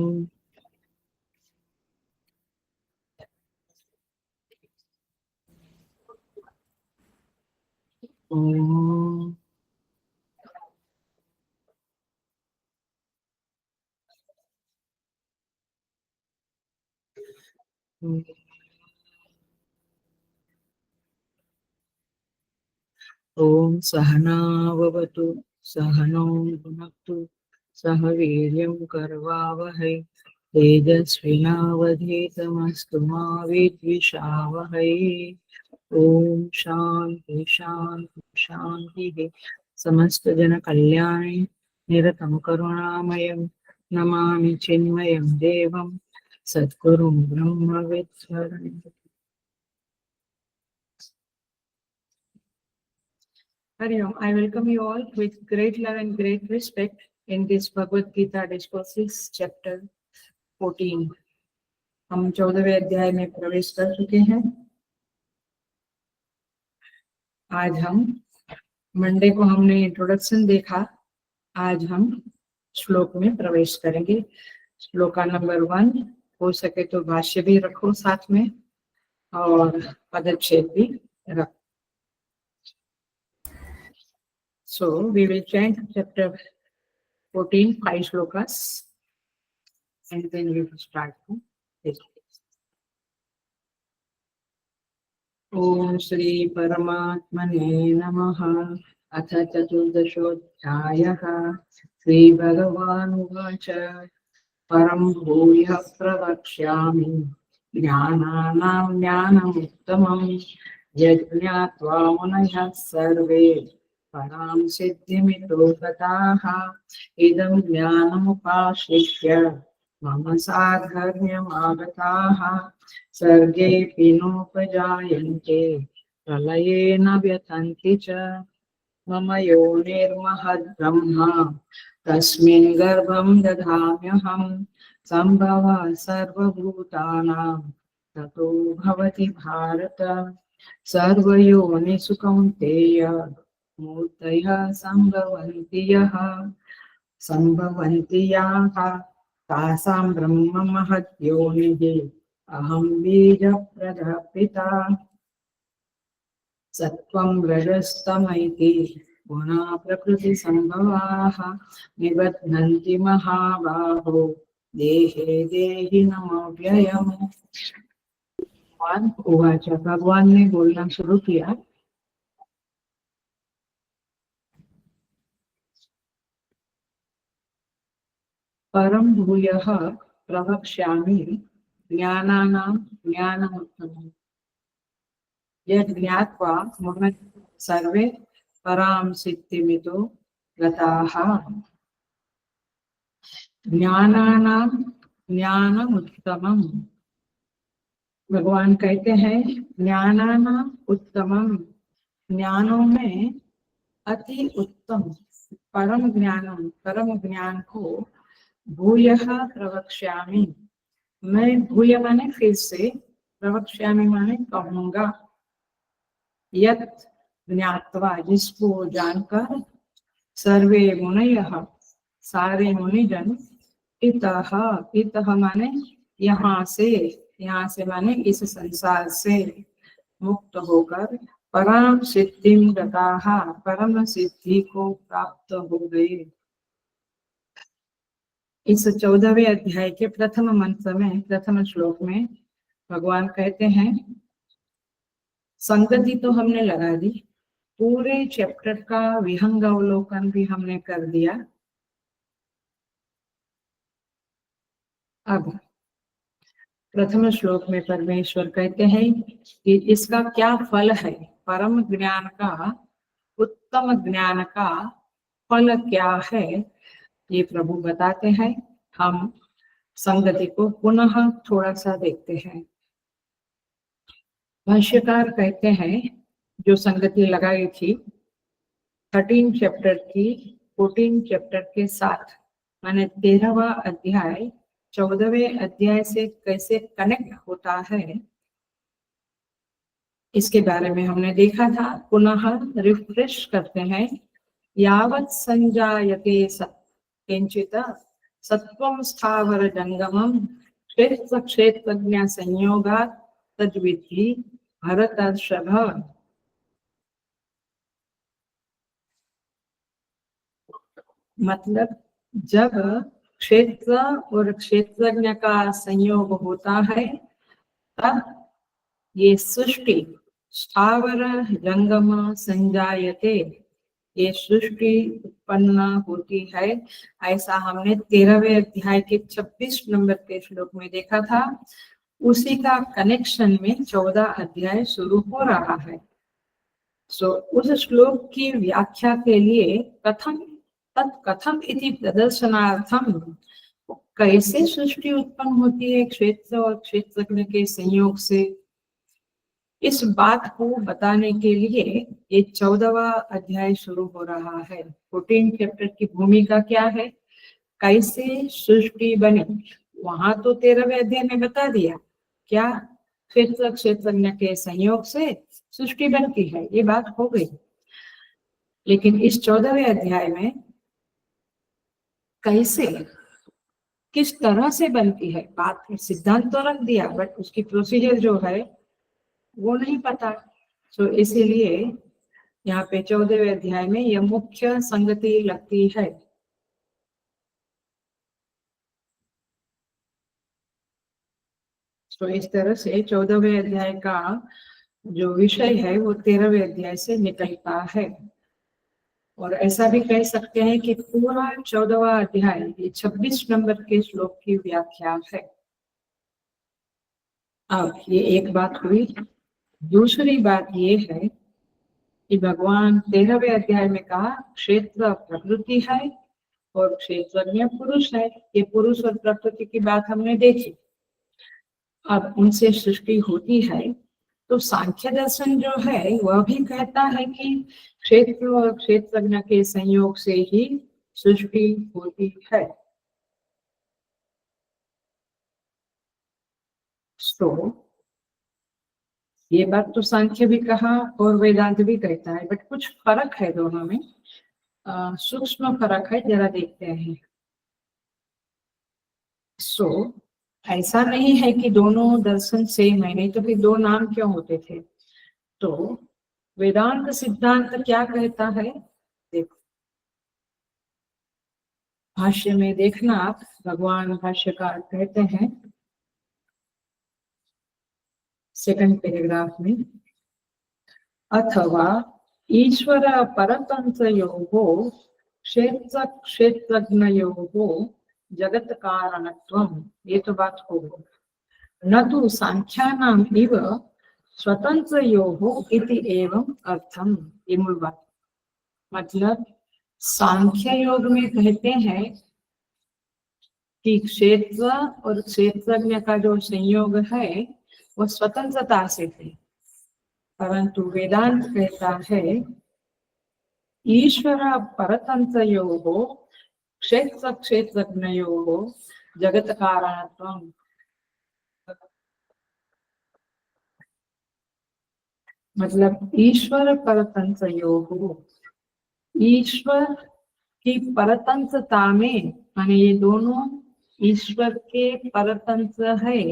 ओम ओम सहनाववतु सहनौ भुनक्तु सह वीर्यं करवावहै तेजस्विनावधीतमस्तु मा विद्विषावहै। ओम शांति शांति शांति। समस्त जन कल्याणे निरतं करुणामयं नमामि चिन्मयं देवं सद्गुरुं ब्रह्मविद्यां। Hari Om. I welcome you all with great love and great respect in this Bhagavad Gita discourses, chapter 14. हम 14वें अध्याय में प्रवेश कर चुके हैं। आज हम मंडे को हमने इंट्रोडक्शन देखा, आज हम श्लोक में प्रवेश करेंगे। श्लोका नंबर 1, हो सके तो भाष्य भी रखो साथ में और पदच्छेद भी रखो। So we will chant chapter 14, 5 shlokas, and then we will start to this. ओम श्री परमात्मने नमः। अथ चतुर्दशोऽध्यायः। श्री भगवानुवाच परं भूयः प्रवक्ष्यामि ज्ञानानां ज्ञानमुत्तमं यज्ञात्वा मुनयः सर्वे परां सिद्धिमितो गताः इदं ज्ञानमुपाश्रित्य मम साधर्म्यमागताः सर्गेऽपि नोपजायन्ते प्रलये न व्यथन्ति च मम योनिर्महद्ब्रह्म तस्मिन् गर्भं दधाम्यहं सम्भवः सर्वभूतानां ततो भवति भारत सर्वयोनिषु कौन्तेय मूर्तयः सम्भवन्ति याः तासां ब्रह्म महद्योनिः अहं बीजप्रदः पिता सत्त्वं रजस्तमैति गुणा प्रकृति संभवाः निबध्नन्ति महाबाहो देहे देहिनमव्ययम्। भगवान ने बोलना शुरू किया, परम भूयः प्रवक्ष्यामि ज्ञानानां ज्ञानमुत्तमम् यद् ज्ञात्वा मुनयः सर्वे परां सिद्धिमितो गताः। ज्ञानानां ज्ञानमुत्तमम्, भगवान कहते हैं ज्ञानानां उत्तमम, ज्ञानों में अति उत्तम परम ज्ञानम, परम ज्ञान को भूयः प्रवक्ष्यामि, मैं भूय माने फिर से, प्रवक्ष्यामि माने कहूंगा, यत् ज्ञात्वा जिसको जानकर, सर्वे मुनयः सारे मुनिजन, इतः इतः माने यहाँ से माने इस संसार से मुक्त होकर परम सिद्धिं गताः, परम सिद्धि को प्राप्त हो गए। इस 14वें अध्याय के प्रथम मंत्र में, प्रथम श्लोक में भगवान कहते हैं, संगति तो हमने लगा दी, पूरे चैप्टर का विहंग अवलोकन भी हमने कर दिया। अब प्रथम श्लोक में परमेश्वर कहते हैं कि इसका क्या फल है, परम ज्ञान का, उत्तम ज्ञान का फल क्या है, ये प्रभु बताते हैं। हम संगति को पुनः थोड़ा सा देखते हैं। भाष्यकार कहते हैं जो संगति लगाई थी 13 चैप्टर की 14 चैप्टर के साथ, माने 13वां अध्याय 14वें अध्याय से कैसे कनेक्ट होता है, इसके बारे में हमने देखा था। पुनः रिफ्रेश करते हैं। यावत् संजायते किंचित सत्वं स्थावर जंगमं क्षेत्र क्षेत्रज्ञ संयोगात् तद्विद्धि भरतर्षभ। मतलब जब क्षेत्र और क्षेत्रज्ञ का संयोग होता है तब ये सृष्टि स्थावर जंगम संजायते, ये सृष्टि उत्पन्न होती है। ऐसा हमने 13वें अध्याय के 26 नंबर के श्लोक में देखा था। उसी का कनेक्शन में 14 अध्याय शुरू हो रहा है। उस श्लोक की व्याख्या के लिए कथम इति प्रदर्शनार्थम, कैसे सृष्टि उत्पन्न होती है क्षेत्र और क्षेत्रज्ञ के संयोग से, इस बात को बताने के लिए ये 14वां अध्याय शुरू हो रहा है। 14 चैप्टर की भूमिका क्या है, कैसे सृष्टि बनी, वहां तो 13वें अध्याय में बता दिया क्या क्षेत्र क्षेत्रज्ञ के संयोग से सृष्टि बनती है, ये बात हो गई। लेकिन इस 14वें अध्याय में कैसे किस तरह से बनती है, बात सिद्धांत तो रख दिया बट उसकी प्रोसीजर जो है वो नहीं पता। तो इसीलिए यहाँ पे 14वें अध्याय में यह मुख्य संगति लगती है। तो इस तरह से 14वें अध्याय का जो विषय है वो 13वें अध्याय से निकलता है। और ऐसा भी कह सकते हैं कि पूरा 14वां अध्याय ये 26 नंबर के श्लोक की व्याख्या है। अब ये एक बात हुई। दूसरी बात ये है कि भगवान 13वें अध्याय में कहा क्षेत्र प्रकृति है और क्षेत्रज्ञ पुरुष है। ये पुरुष और प्रकृति की बात हमने देखी। अब उनसे सृष्टि होती है तो सांख्य दर्शन जो है वह भी कहता है कि क्षेत्र और क्षेत्रज्ञ के संयोग से ही सृष्टि होती है। तो ये बात तो सांख्य भी कहा और वेदांत भी कहता है, बट कुछ फर्क है दोनों में, सूक्ष्म फर्क है, जरा देखते हैं। ऐसा नहीं है कि दोनों दर्शन सेम है, नहीं तो फिर दो नाम क्यों होते थे। तो वेदांत सिद्धांत क्या कहता है, देखो भाष्य में देखना आप, भगवान भाष्यकार कहते हैं सेकंड पैराग्राफ में, अथवा ईश्वर परतंत्रयोः क्षेत्र क्षेत्रज्ञयोः जगत कारणत्वम्, ये तो बात हो गई, न तो सांख्यानाम इव स्वतंत्रयोः इति एवं अर्थम। ये मूल बात, मतलब सांख्य योग में कहते हैं कि क्षेत्र और क्षेत्रज्ञ का जो संयोग है वो स्वतंत्रता से है, परंतु वेदांत कहता है ईश्वर परतंत्रयोः क्षेत्र क्षेत्रज्ञयोः जगत कारणत्वम्। मतलब ईश्वर परतंत्रयोः, ईश्वर की परतंत्रता में, माने ये दोनों ईश्वर के परतंत्र है,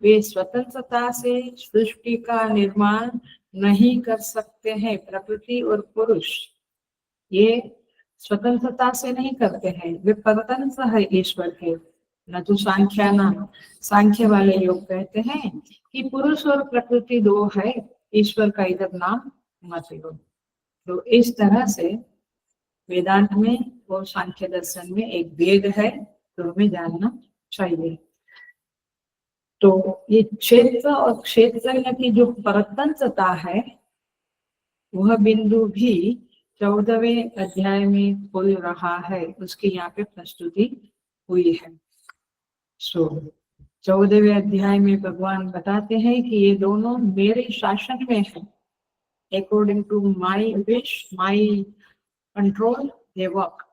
वे स्वतंत्रता से सृष्टि का निर्माण नहीं कर सकते हैं। प्रकृति और पुरुष ये स्वतंत्रता से नहीं करते हैं, वे परतंत्र है ईश्वर के। न तो सांख्य वाले लोग कहते हैं कि पुरुष और प्रकृति दो है, ईश्वर का इधर नाम मत लो। तो इस तरह से वेदांत में और सांख्य दर्शन में एक भेद है, तो हमें जानना चाहिए। तो ये क्षेत्र और क्षेत्रज्ञ की जो परतंत्रता है वह बिंदु भी 14वें अध्याय में खुल रहा है, उसकी यहाँ पे प्रस्तुति हुई है। 14वें अध्याय में भगवान बताते हैं कि ये दोनों मेरे शासन में है, according to my wish, my control they work.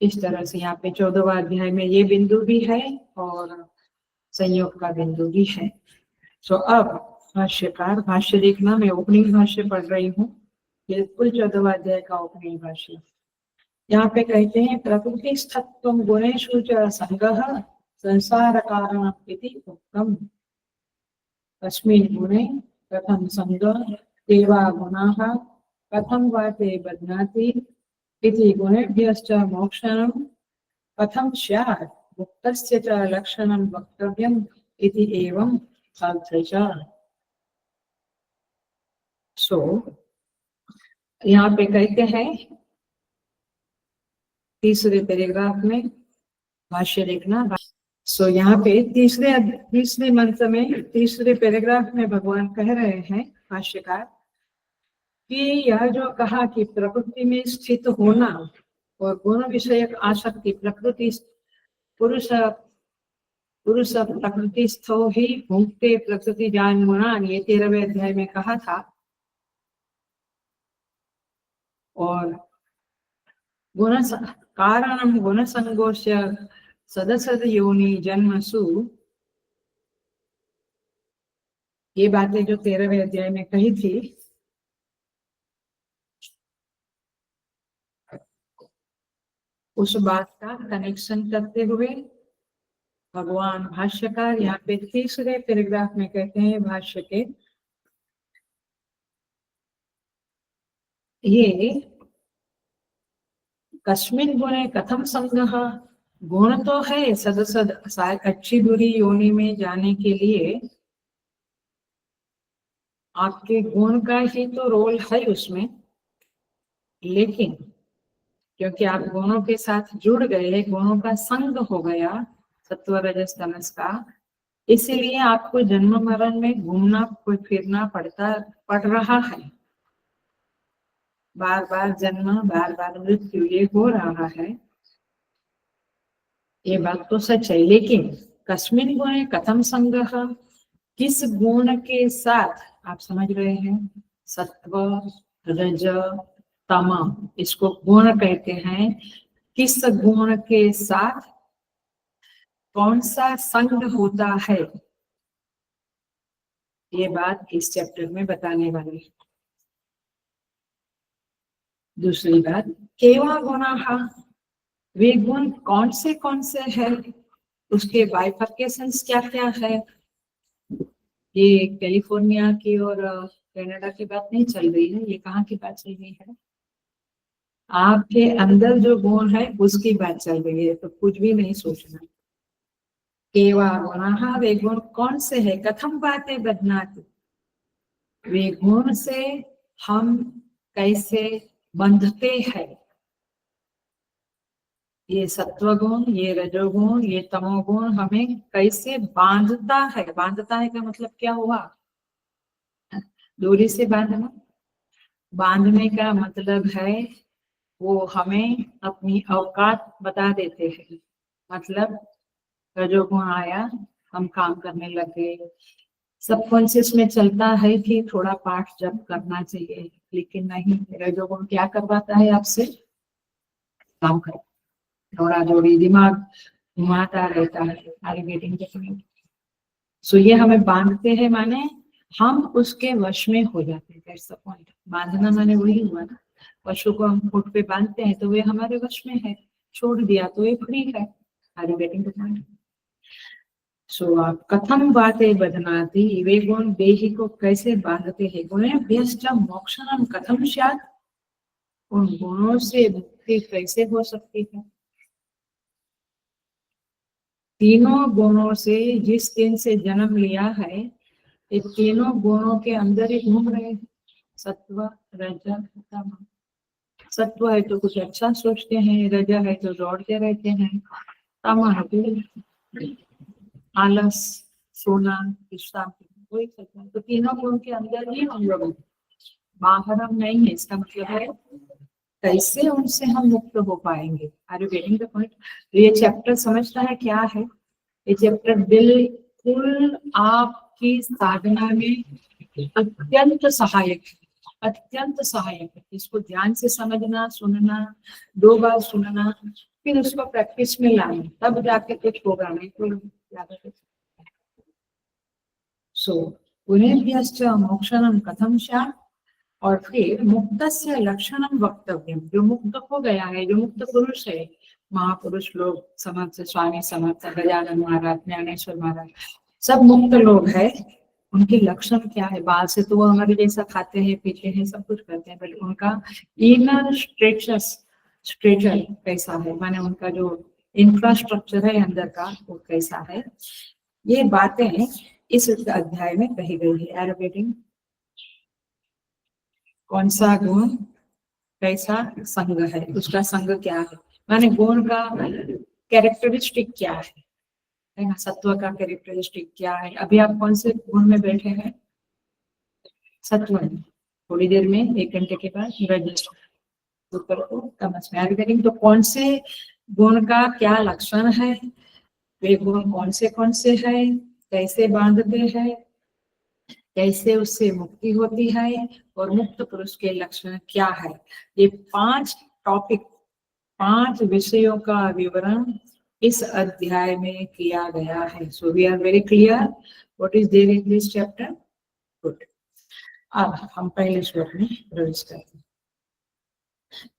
इस तरह से यहाँ पे 14वां अध्याय में ये बिंदु भी है और संयोग का बिंदु भी है। अब भाष्यकार, भाष्य देखना, मैं ओपनिंग भाष्य पढ़ रही हूँ, बिल्कुल 14वां अध्याय का ओपनिंग भाष्य। यहाँ पे कहते हैं प्रकृति स्थत्वं गुणेषु च संगः संसार कारणम् इति उक्तम्। तस्मिन् गुणे कथं संगः देवा गुणाः कथं वा ते बध्नाति इति गुणेभ्यश्च मोक्षणं कथं स्यात् मुक्तस्य च लक्षणं वक्तव्यम् इति एवं साध्यचा। सो यहाँ पे कहते हैं तीसरे पैराग्राफ में भाष्य देखना। सो यहाँ पे तीसरे मंत्र में तीसरे पैराग्राफ में भगवान कह रहे हैं भाष्यकार कि यह जो कहा कि प्रकृति में स्थित होना और गुण विषयक आसक्ति प्रकृति पुरुष प्रकृति स्थो ही भुंक्ते प्रकृति जान गुणान, ये 13वें अध्याय में कहा था। और गुण कारणम गुण संगोष्य सदसद योनि जन्मसु, ये बातें जो 13वें अध्याय में कही थी, उस बात का कनेक्शन करते हुए भगवान भाष्यकार यहाँ पे तीसरे पैराग्राफ में कहते हैं भाष्य के, ये कस्मिन् गुणे कथम संगः, गुण तो है सदसद अच्छी बुरी योनि में जाने के लिए आपके गुण का ही तो रोल है उसमें, लेकिन क्योंकि आप गुणों के साथ जुड़ गए, गुणों का संग हो गया सत्व रजस तमस का, इसीलिए आपको जन्म मरण में घूमना फिरना पड़ रहा है। बार बार जन्म बार बार मृत्यु ये हो रहा है, ये बात तो सच है। लेकिन कस्मिन् गुणे कथम संगः, किस गुण के साथ, आप समझ रहे हैं, सत्व रज तम, इसको गुण कहते हैं। किस गुण के साथ कौन सा संग होता है, ये बात इस चैप्टर में बताने वाले। दूसरी बात, केवा गुणाः, वे गुण कौन से है, उसके बाइफर्केशंस क्या क्या है। ये कैलिफोर्निया की और कनाडा की बात नहीं चल रही है, ये कहाँ की बात चल रही है, आपके अंदर जो गुण है उसकी बात चल रही है, तो कुछ भी नहीं सोचना। केवा गुणाः, वे गुण कौन से है, कथम बातें बदनाती, वे गुण से हम कैसे बंधते हैं। ये सत्वगुण, ये रजोगुण, ये तमोगुण हमें कैसे बांधता है। बांधता है का मतलब क्या हुआ, दूरी से बांधना। बांधने का मतलब है वो हमें अपनी औकात बता देते हैं। मतलब रजोगुण आया, हम काम करने लग गए, सबकॉन्शियस में चलता है कि थोड़ा पाठ जप करना चाहिए, लेकिन नहीं, रजोगुण क्या करवाता है आपसे, काम कर, थोड़ा जोड़ी दिमाग घुमाता रहता है। Are you getting the point? So ये हमें बांधते हैं, माने हम उसके वश में हो जाते हैं। That's the point. बांधना माने वही हुआ ना, पशु को हम खोट पे बांधते हैं तो वे हमारे वश में है, छोड़ दिया तो ये फ्री है। Are you getting the point? So आप कथम बातें बदनाती, वे गुण देही को कैसे बांधते हैं। गुणे व्यस्त मोक्षणम कथम स्यात्, उन गुणों से मुक्ति कैसे हो सकती है। तीनों गुणों से जिस दिन से जन्म लिया है, ये तीनों गुणों के अंदर ही घूम रहे हैं, सत्व रज तम। सत्व है तो कुछ अच्छा सोचते हैं, रज है तो दौड़ते रहते हैं, तम है तो आलस, सोना, विश्राम, वही करते हैं। तो तीनों गुण के अंदर ही हम लोग, बाहर हम नहीं है। इसका मतलब है कैसे उनसे हम मुक्त हो पाएंगे। Are you getting the point? ये चैप्टर समझता है क्या है, ये चैप्टर बिल्कुल आपकी साधना में अत्यंत सहायक है, अत्यंत सहायक है। इसको ध्यान से समझना, सुनना, 2 बार सुनना, फिर उसको प्रैक्टिस में लाना, तब जाके कुछ होगा, नहीं तो सो गुणेभ्यश्च मोक्षणं कथं स्यात्, और फिर मुक्तस्य लक्षणम वक्तव्यम, जो मुक्त हो गया है, जो मुक्त पुरुष है, महापुरुष लोग, समर्थ स्वामी समर्थ, गजानन महाराज, ज्ञानेश्वर महाराज, सब मुक्त लोग हैं। उनके लक्षण क्या है? बाहर से तो वो हमारे जैसा खाते हैं पीते हैं सब कुछ करते हैं, बट उनका इनर स्ट्रेचर कैसा है, माने उनका जो इंफ्रास्ट्रक्चर है अंदर का वो कैसा है, ये बातें इस अध्याय में कही गई है। एरोगेटिंग, कौन सा गुण कैसा संग है, उसका संग क्या है, माने गुण का कैरेक्टरिस्टिक क्या है ना, सत्व का कैरेक्टरिस्टिक क्या है। अभी आप कौन से गुण में बैठे हैं? सत्व में। थोड़ी देर में 1 घंटे के बाद रजस ऊपर को समझ में आएगा। तो कौन से गुण का क्या लक्षण है, वे गुण कौन से है, कैसे बांधते हैं, कैसे उससे मुक्ति होती है, और मुक्त पुरुष के लक्षण क्या है। ये 5 टॉपिक, 5 विषयों का विवरण इस अध्याय में किया गया है। So we are very clear what is there in this chapter. Good. अब हम पहले श्लोक में प्रवेश करते हैं।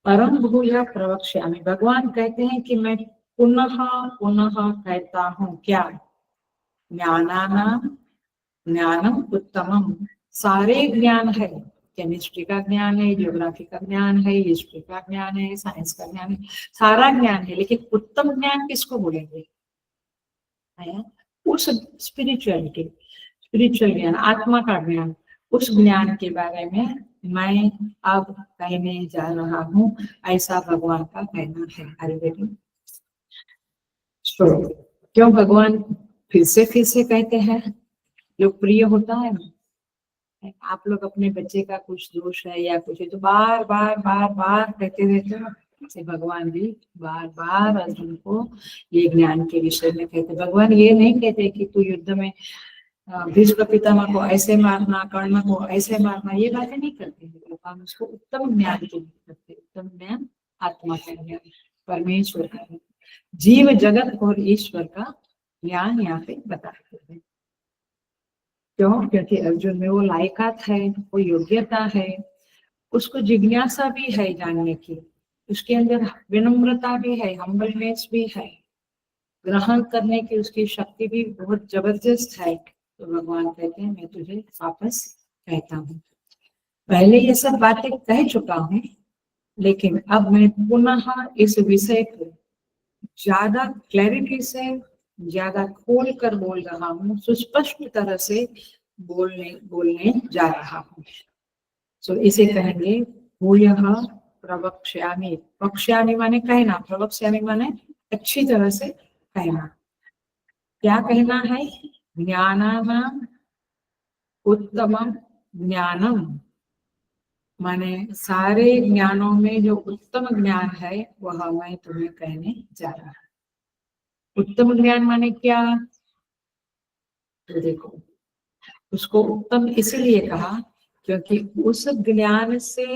परम भूया प्रवक्ष्यामि, भगवान कहते हैं कि मैं पुनः पुनः कहता हूँ क्या, ज्ञानानाम ज्ञानम उत्तमम, सारे ज्ञान है, केमिस्ट्री का ज्ञान है, ज्योग्राफी का ज्ञान है, हिस्ट्री का ज्ञान है, साइंस का ज्ञान है, सारा ज्ञान है, लेकिन उत्तम ज्ञान किसको बोलेंगे? उस स्पिरिचुअल ज्ञान, आत्मा का ज्ञान, उस ज्ञान के बारे में मैं अब कहने जा रहा हूँ, ऐसा भगवान का कहना है। आयुर्वेदिक क्यों भगवान फिर से कहते हैं? जो प्रिय होता है ना, आप लोग अपने बच्चे का कुछ दोष है या कुछ है तो बार बार कहते रहते हो, से भगवान भी बार बार अर्जुन को ये ज्ञान के विषय में कहते। भगवान ये नहीं कहते कि तू युद्ध में भीष्म पितामह को ऐसे मारना, कर्ण को ऐसे मारना, ये बातें नहीं करते हैं। भगवान उसको उत्तम ज्ञान के लिए करते। उत्तम ज्ञान आत्मा का ज्ञान, परमेश्वर का, जीव जगत और ईश्वर का ज्ञान यहाँ पे बताते हैं। क्यों? क्योंकि अर्जुन में वो लायकात है, वो योग्यता है, उसको जिज्ञासा भी है जानने की, उसके अंदर विनम्रता भी है, हम्बलनेस भी है, ग्रहण करने की उसकी शक्ति भी बहुत जबरदस्त है। तो भगवान कहते हैं मैं तुझे वापस कहता हूँ। पहले ये सब बातें कह चुका हूँ, लेकिन अब मैं पुनः इस विषय को ज्यादा क्लैरिटी से, ज्यादा खोल कर बोल रहा हूँ, सुस्पष्ट तरह से बोलने जा रहा हूँ। सो इसे कहेंगे भूयः प्रवक्ष्यामि। वक्ष्यामि माने कहना, प्रवक्ष्यामि माने अच्छी तरह से कहना। क्या कहना है? ज्ञानानाम उत्तमम ज्ञानम, माने सारे ज्ञानों में जो उत्तम ज्ञान है वह मैं तुम्हें कहने जा रहा हूँ। उत्तम ज्ञान माने क्या? तो देखो, उसको उत्तम इसलिए कहा क्योंकि उस ज्ञान से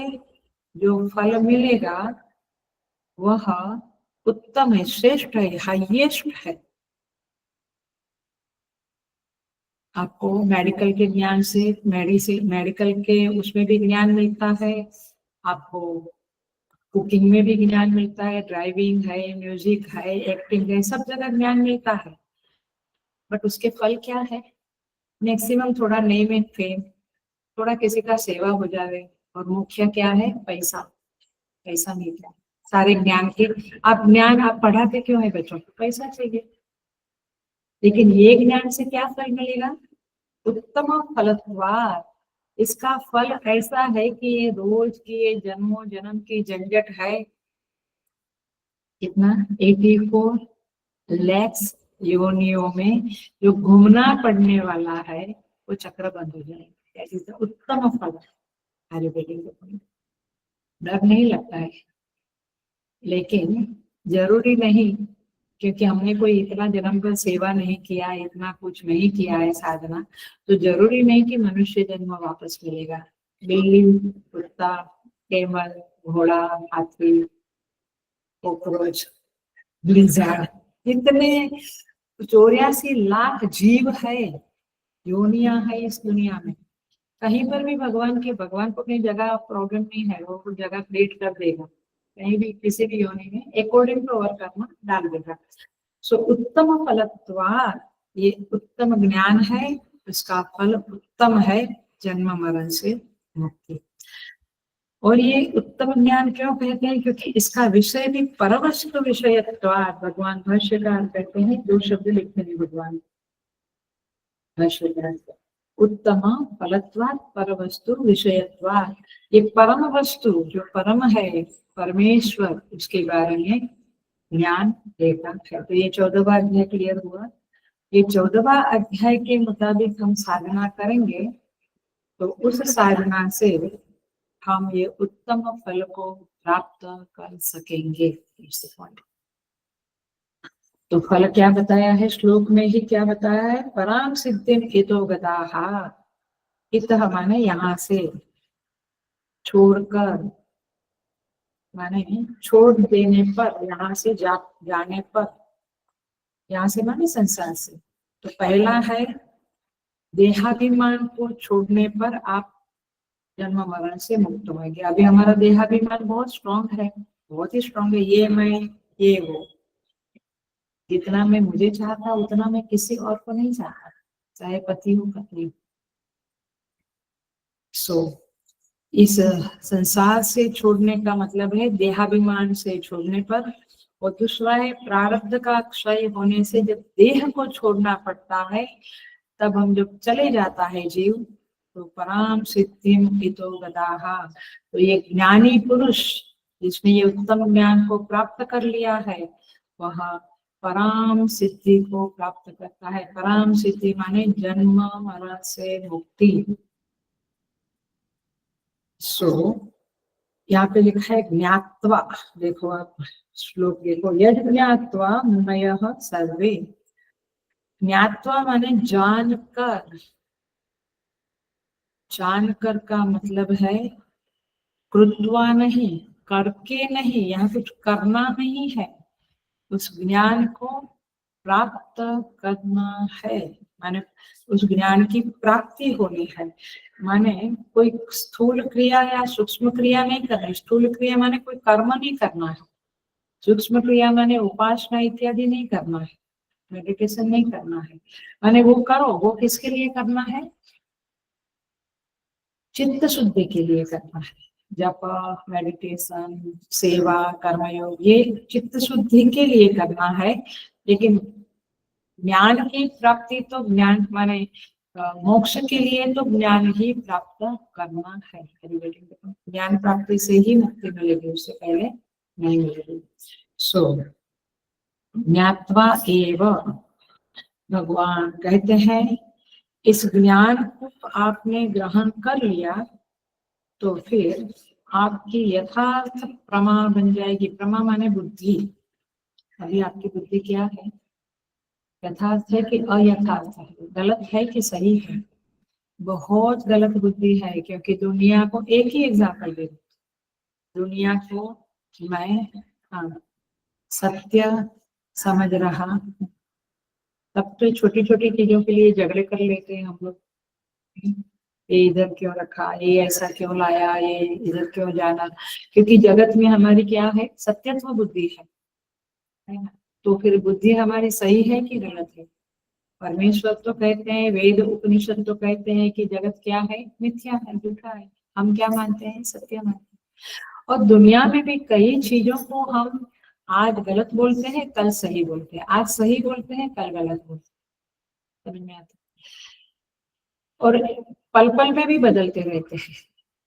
जो फल मिलेगा वह उत्तम है, श्रेष्ठ है, हाईएस्ट है। आपको मेडिकल के ज्ञान से, मेडिकल के उसमें भी ज्ञान मिलता है, आपको कुकिंग में भी ज्ञान मिलता है, ड्राइविंग है, म्यूजिक है, एक्टिंग है, सब जगह ज्ञान मिलता है। बट उसके फल क्या है? मैक्सिमम थोड़ा नेम एंड फेम, थोड़ा किसी का सेवा हो जाए, और मुख्य क्या है? पैसा। पैसा मिलता है सारे ज्ञान के। आप ज्ञान आप पढ़ाते क्यों है बच्चों को? पैसा चाहिए। लेकिन ये ज्ञान से क्या फल मिलेगा? उत्तम फलत्वार, इसका फल ऐसा है कि ये रोज की जन्मों जन्म की झंझट है, कितना 84 लाख योनियों में जो घूमना पड़ने वाला है वो चक्र बंद हो जाएगा। उत्तम फल आयुर्वेदिक। डर नहीं लगता है, लेकिन जरूरी नहीं, क्योंकि हमने कोई इतना जन्म पर सेवा नहीं किया, इतना कुछ नहीं किया है साधना, तो जरूरी नहीं कि मनुष्य जन्म वापस मिलेगा। बिल्ली, कुत्ता, कैमल, घोड़ा, हाथी, कॉकरोच, ब्लिज़ार्ड, इतने 84 लाख जीव है, योनियां है इस दुनिया में। कहीं पर भी भगवान को अपनी जगह प्रॉब्लम नहीं है, वो जगह क्रिएट कर देगा कहीं भी किसी भी योनि में अकॉर्डिंग टू अवर कर्म डाल देगा। सो उत्तम फलत्वात्, ये उत्तम ज्ञान है, इसका फल उत्तम है, जन्म मरण से मुक्ति। और ये उत्तम ज्ञान क्यों कहते हैं? क्योंकि इसका विषय भी परवस्तु विषयत्वात्, भगवान भाष्यकार कहते हैं, दो शब्द लिखते हैं भगवान भाष्यकार, उत्तम फलत्वात् परवस्तु विषयत्वात्, ये परम वस्तु जो परम है परमेश्वर, उसके बारे में ज्ञान देता है। तो ये 14वां अध्याय क्लियर हुआ। ये 14वां अध्याय के मुताबिक हम साधना करेंगे तो उस साधना से हम ये उत्तम फल को प्राप्त कर सकेंगे। तो फल क्या बताया है श्लोक में ही, क्या बताया है? पराम सिद्धिम इतो गताः, इतः माने यहाँ से, छोड़कर माने छोड़ देने पर, यहाँ से जाने पर, यहाँ से माने संसार से। तो पहला है देहाभिमान को छोड़ने पर आप जन्म मरण से मुक्त होंगे। अभी हमारा देहाभिमान बहुत स्ट्रांग है, बहुत ही स्ट्रांग है, ये मैं ये वो, जितना मैं मुझे चाहता उतना मैं किसी और को नहीं चाहता, चाहे पति हो पत्नी हो। सो इस संसार से छोड़ने का मतलब है देहाभिमान से छोड़ने पर। और दूसरा है प्रारब्ध का क्षय होने से जब देह को छोड़ना पड़ता है, तब हम जब चले जाता है जीव, तो पराम सिद्धिम इतो गताः, तो ये ज्ञानी पुरुष जिसने ये उत्तम ज्ञान को प्राप्त कर लिया है, वह पराम सिद्धि को प्राप्त करता है। पराम सिद्धि माने जन्म मरण से मुक्ति। सो यहाँ पे लिखा है ज्ञात्वा, देखो आप श्लोक देखो, यद ज्ञात्वा मुनयः सर्वे, ज्ञात्वा माने जानकर, जानकर का मतलब है कृत्वा नहीं, करके नहीं, यहाँ कुछ करना नहीं है, उस ज्ञान को प्राप्त करना है, माने उस ज्ञान की प्राप्ति होनी है। माने कोई स्थूल क्रिया या सूक्ष्म क्रिया नहीं करना। स्थूल क्रिया माने कोई कर्म नहीं करना है, सूक्ष्म क्रिया माने उपासना इत्यादि नहीं करना है, मेडिटेशन नहीं करना है। माने वो करो, वो किसके लिए करना है? चित्त शुद्धि के लिए करना है। जप, मेडिटेशन, सेवा, कर्मयोग, ये चित्त शुद्धि के लिए करना है। लेकिन ज्ञान की प्राप्ति तो ज्ञान माने मोक्ष के लिए तो ज्ञान ही प्राप्त करना है। ज्ञान प्राप्ति से ही मुक्ति मिलेगी, उससे पहले नहीं मिलेगी। सो ज्ञात्वा एव, भगवान कहते हैं इस ज्ञान को आपने ग्रहण कर लिया तो फिर आपकी यथार्थ प्रमा बन जाएगी। प्रमा माने बुद्धि। अभी आपकी बुद्धि क्या है? यथार्थ है कि अयथार्थ है, गलत है कि सही है? बहुत गलत बुद्धि है, क्योंकि दुनिया को एक ही एग्जाम्पल दे, दुनिया को मैं सत्य समझ रहा, तब तो छोटी छोटी चीजों के लिए झगड़े कर लेते हैं हम लोग। ये इधर क्यों रखा, ये ऐसा क्यों लाया, ये इधर क्यों जाना, क्योंकि जगत में हमारी क्या है? सत्यत्व बुद्धि है ना? तो फिर बुद्धि हमारी सही है कि गलत है? परमेश्वर तो कहते हैं, वेद उपनिषद तो कहते हैं कि जगत क्या है? मिथ्या है, झूठा है। हम क्या मानते हैं? सत्य मानते हैं। और दुनिया में भी कई चीजों को हम आज गलत बोलते हैं, कल सही बोलते हैं, आज सही बोलते हैं, कल गलत बोलते हैं। समझ में आता है? और पल पल में भी बदलते रहते हैं।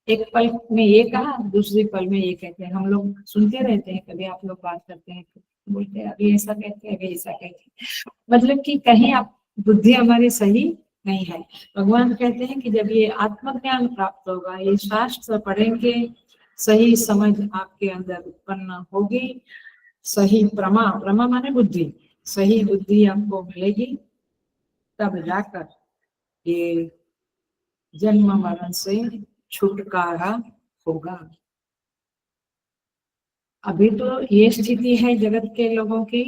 एक पल में ये कहा, दूसरी पल में ये कहते हैं। हम लोग सुनते रहते हैं, कभी आप लोग बात करते हैं तो बोलते हैं अभी ऐसा कहते हैं, अभी ऐसा कहते हैं, मतलब कि कहीं आप बुद्धि हमारी सही नहीं है। भगवान कहते हैं कि जब ये आत्मज्ञान प्राप्त होगा, ये शास्त्र पढ़ेंगे, सही समझ आपके अंदर उत्पन्न होगी, सही प्रमा माने बुद्धि, सही बुद्धि आपको मिलेगी, तब जाकर ये जन्म मरण से छुटकारा होगा। अभी तो ये स्थिति है जगत के लोगों की